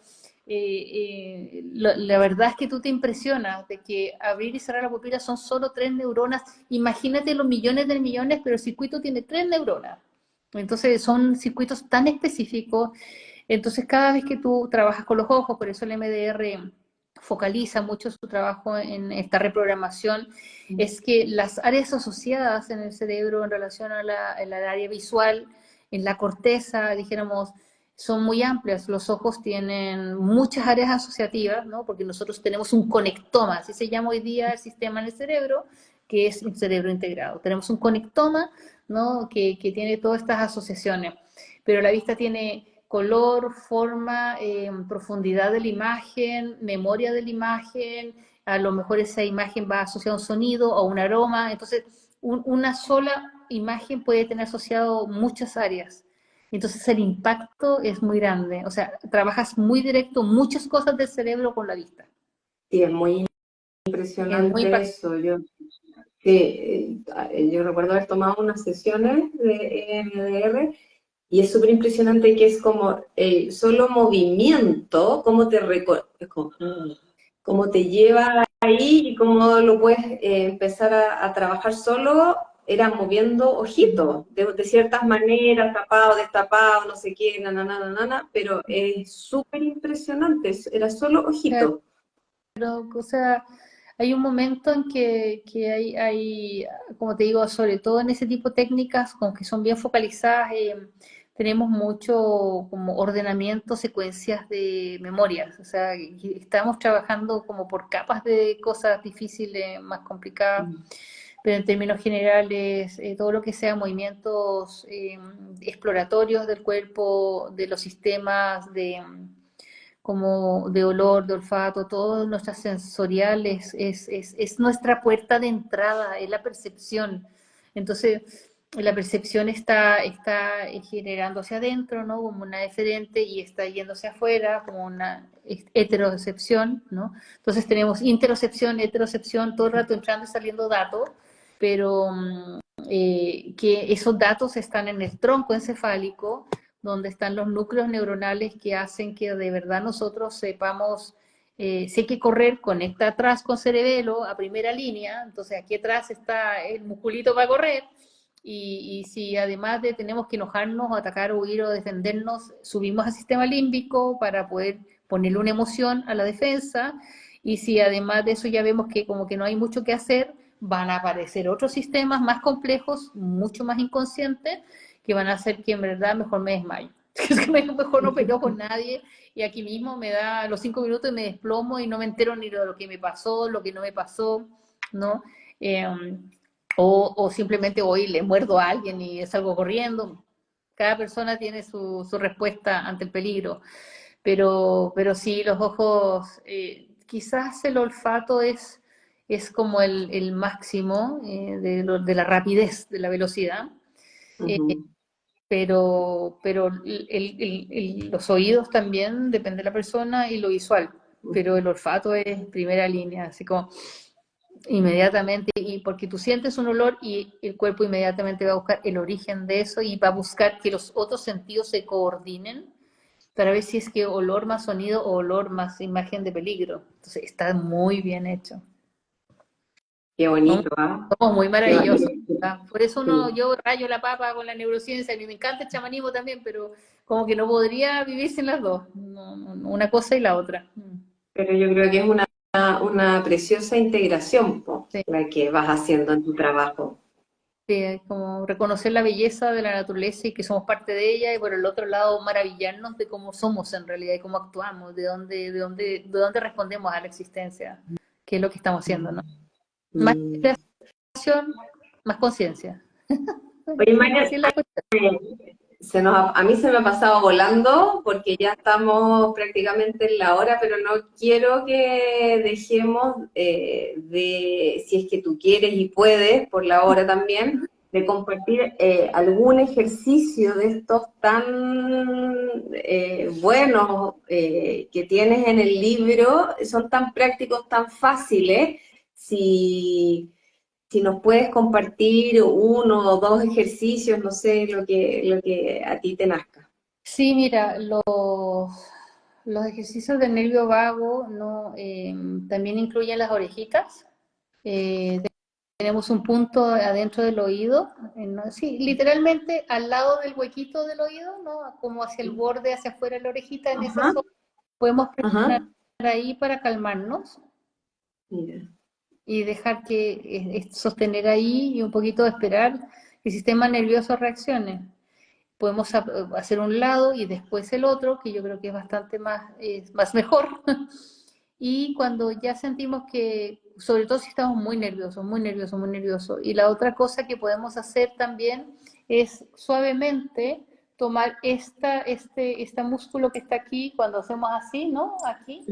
la verdad es que tú te impresionas de que abrir y cerrar la pupila son solo 3 neuronas, imagínate los millones de millones, pero el circuito tiene 3 neuronas, entonces son circuitos tan específicos, entonces cada vez que tú trabajas con los ojos, por eso el MDR focaliza mucho su trabajo en esta reprogramación, es que las áreas asociadas en el cerebro en relación a al área visual, en la corteza, dijéramos, son muy amplias. Los ojos tienen muchas áreas asociativas, ¿no? Porque nosotros tenemos un conectoma, así se llama hoy día el sistema en el cerebro, que es un cerebro integrado. Tenemos un conectoma, ¿no? Que tiene todas estas asociaciones. Pero la vista tiene color, forma, profundidad de la imagen, memoria de la imagen, a lo mejor esa imagen va asociada a un sonido o un aroma, entonces una sola imagen puede tener asociado muchas áreas. Entonces el impacto es muy grande, o sea, trabajas muy directo muchas cosas del cerebro con la vista. Sí, es muy Es muy impresionante impactante. eso. Sí, yo recuerdo haber tomado unas sesiones de EMDR y es súper impresionante que es como el solo movimiento, es como, cómo te lleva ahí y cómo lo puedes empezar a trabajar solo, era moviendo ojitos, de ciertas maneras, tapado, destapado, no sé qué, pero es súper impresionante, era solo ojito. O sea, hay un momento en que como te digo, sobre todo en ese tipo de técnicas, como que son bien focalizadas, tenemos mucho como ordenamiento, secuencias de memorias, o sea, y estamos trabajando como por capas de cosas difíciles, más complicadas, pero en términos generales, todo lo que sea movimientos exploratorios del cuerpo, de los sistemas de como de olor, de olfato, todo nuestras sensoriales, es nuestra puerta de entrada, es la percepción. Entonces, la percepción está generando hacia adentro, ¿no? Como una diferente y está yendo hacia afuera, como una heterocepción, ¿no? Entonces tenemos interocepción, heterocepción, todo el rato entrando y saliendo datos, pero que esos datos están en el tronco encefálico, donde están los núcleos neuronales que hacen que de verdad nosotros sepamos, si hay que correr, conecta atrás con cerebelo a primera línea, entonces aquí atrás está el musculito para correr, y si además de tenemos que enojarnos o atacar, huir o defendernos, subimos al sistema límbico para poder ponerle una emoción a la defensa, y si además de eso ya vemos que como que no hay mucho que hacer, van a aparecer otros sistemas más complejos, mucho más inconscientes, que van a hacer que en verdad mejor me desmayo. Es que mejor no peleo con nadie y aquí mismo me da los 5 minutos y me desplomo y no me entero ni de lo que me pasó, lo que no me pasó, ¿no? Eh, o simplemente voy y le muerdo a alguien y salgo corriendo. Cada persona tiene su respuesta ante el peligro, pero sí, los ojos, quizás el olfato es como el máximo de la rapidez, de la velocidad. Eh, Ujú. pero los oídos también depende de la persona y lo visual, pero el olfato es primera línea, así como inmediatamente, y porque tú sientes un olor y el cuerpo inmediatamente va a buscar el origen de eso y va a buscar que los otros sentidos se coordinen para ver si es que olor más sonido o olor más imagen de peligro. Entonces está muy bien hecho. Qué Somos, bonito, ¿ah? somos muy Qué maravillosos. bonito. ¿Verdad? Por eso Sí. yo rayo la papa con la neurociencia. A mí me encanta el chamanismo también, pero como que no podría vivir sin las dos. Una cosa y la otra. Pero yo creo que es una preciosa integración, po, Sí, la que vas haciendo en tu trabajo. sí, es como reconocer la belleza de la naturaleza y que somos parte de ella, y por el otro lado maravillarnos de cómo somos en realidad y cómo actuamos, de dónde respondemos a la existencia, que es lo que estamos haciendo, ¿no? Más Mm. inspiración, más conciencia. Oye, María, Así es la cuestión. a mí se me ha pasado volando porque ya estamos prácticamente en la hora, pero no quiero que dejemos si es que tú quieres y puedes, por la hora también, de compartir algún ejercicio de estos tan buenos que tienes en el libro, son tan prácticos, tan fáciles. Si nos puedes compartir uno o dos ejercicios, no sé, lo que a ti te nazca. Sí, mira, los ejercicios del nervio vago no, también incluyen las orejitas. Eh, tenemos un punto adentro del oído, ¿no? Sí, literalmente al lado del huequito del oído, ¿no? Como hacia el borde, hacia afuera de la orejita, en esa Ajá, zona. Podemos presionar ajá. ahí para calmarnos Mira. y dejar que sostener ahí y un poquito esperar que el sistema nervioso reaccione. Podemos hacer un lado y después el otro, que yo creo que es bastante más mejor. Y cuando ya sentimos que, sobre todo si estamos muy nerviosos, muy nerviosos, muy nerviosos. Y la otra cosa que podemos hacer también es suavemente tomar este músculo que está aquí, cuando hacemos así, ¿no? Aquí,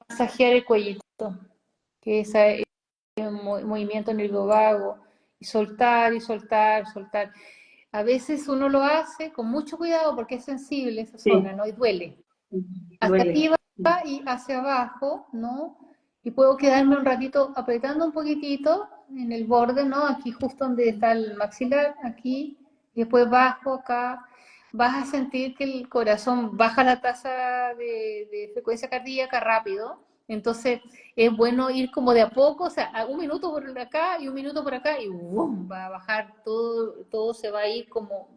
masajear el cuellito, que es movimiento nervio vago, y soltar y soltar, soltar. A veces uno lo hace con mucho cuidado porque es sensible esa zona, Sí, ¿no? Y duele. Hacia duele. arriba y hacia abajo, ¿no? Y puedo quedarme un ratito apretando un poquitito en el borde, ¿no? Aquí justo donde está el maxilar, aquí, y después bajo acá. Vas a sentir que el corazón baja la tasa de frecuencia cardíaca rápido. Entonces es bueno ir como de a poco, o sea, a un minuto por acá y un minuto por acá y ¡bum! Va a bajar todo, todo se va a ir como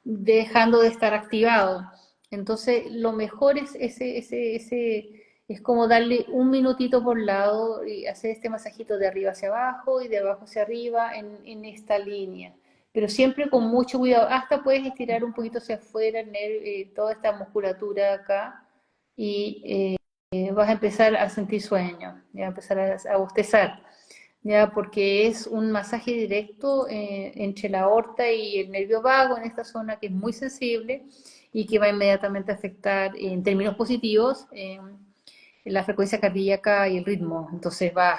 dejando de estar activado. Entonces, lo mejor es es como darle un minutito por lado y hacer este masajito de arriba hacia abajo y de abajo hacia arriba en esta línea. Pero siempre con mucho cuidado. Hasta puedes estirar un poquito hacia afuera toda esta musculatura acá y vas a empezar a sentir sueño, ya a empezar a bostezar, ya porque es un masaje directo entre la aorta y el nervio vago en esta zona que es muy sensible y que va inmediatamente a afectar en términos positivos la frecuencia cardíaca y el ritmo, entonces va,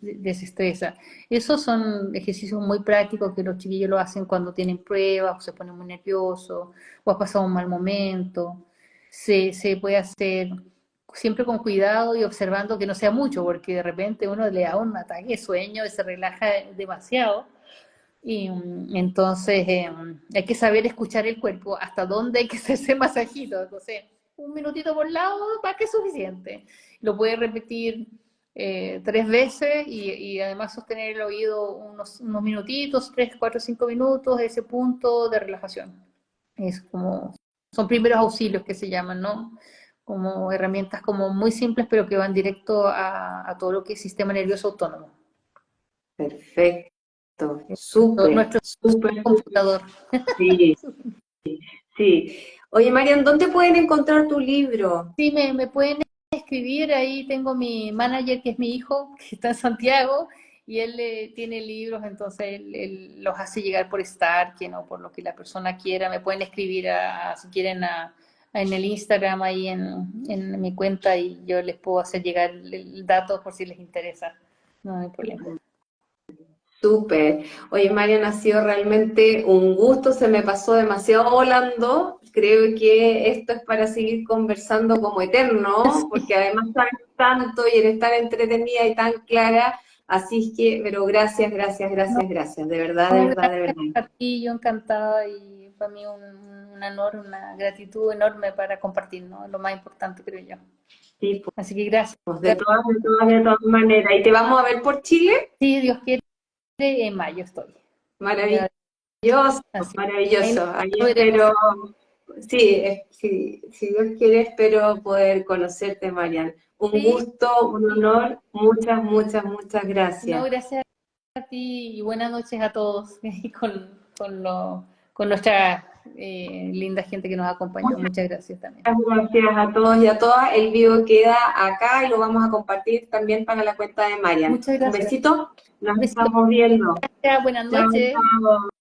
desestresa. Esos son ejercicios muy prácticos que los chiquillos lo hacen cuando tienen pruebas o se ponen muy nerviosos o ha pasado un mal momento. Se puede hacer siempre con cuidado y observando que no sea mucho, porque de repente uno le da un ataque de sueño y se relaja demasiado. Y entonces hay que saber escuchar el cuerpo, hasta dónde hay que hacerse masajito. Entonces, un minutito por lado, más que suficiente. Lo puede repetir 3 veces y además sostener el oído unos minutitos, 3, 4, 5 minutos, ese punto de relajación. Es como, son primeros auxilios que se llaman, ¿no? Como herramientas como muy simples, pero que van directo a todo lo que es sistema nervioso autónomo. Perfecto. Súper, Nuestro súper, súper. computador. Sí, sí. Oye, Marian, ¿dónde pueden encontrar tu libro? Sí, me pueden escribir, ahí tengo mi manager que es mi hijo, que está en Santiago, y él tiene libros, entonces él los hace llegar por Stark, o por lo que la persona quiera. Me pueden escribir si quieren en el Instagram, ahí en mi cuenta, y yo les puedo hacer llegar el dato por si les interesa. No hay problema. Súper. Oye, Marian, ha sido realmente un gusto, se me pasó demasiado volando. Creo que esto es para seguir conversando como eterno, porque además sabes tanto y eres tan entretenida y tan clara. Así es que, pero gracias, gracias, No, gracias, gracias. De verdad, de no, verdad, de gracias verdad. a ti, yo encantada y para mí un honor, una gratitud enorme para compartir, ¿no? Lo más importante, creo yo. Sí, Así que gracias. pues de todas, de todas, de todas maneras. ¿Y te vamos a ver por Chile? Sí, Dios quiere, en mayo estoy. Ya, Maravilloso, así. Ahí maravilloso. Ahí nos veremos. espero, sí, sí, si Dios quiere, espero poder conocerte, Marian. Un Sí, gusto, un y honor. Muchas, muchas, muchas no, gracias. gracias a ti y buenas noches a todos con nuestra linda gente que nos acompañó. Muchas gracias también. Gracias a todos y a todas. El video queda acá y lo vamos a compartir también para la cuenta de Marian. Muchas Un gracias. besito, nos Besitos. estamos viendo. Gracias, buenas Chao, noches. chao.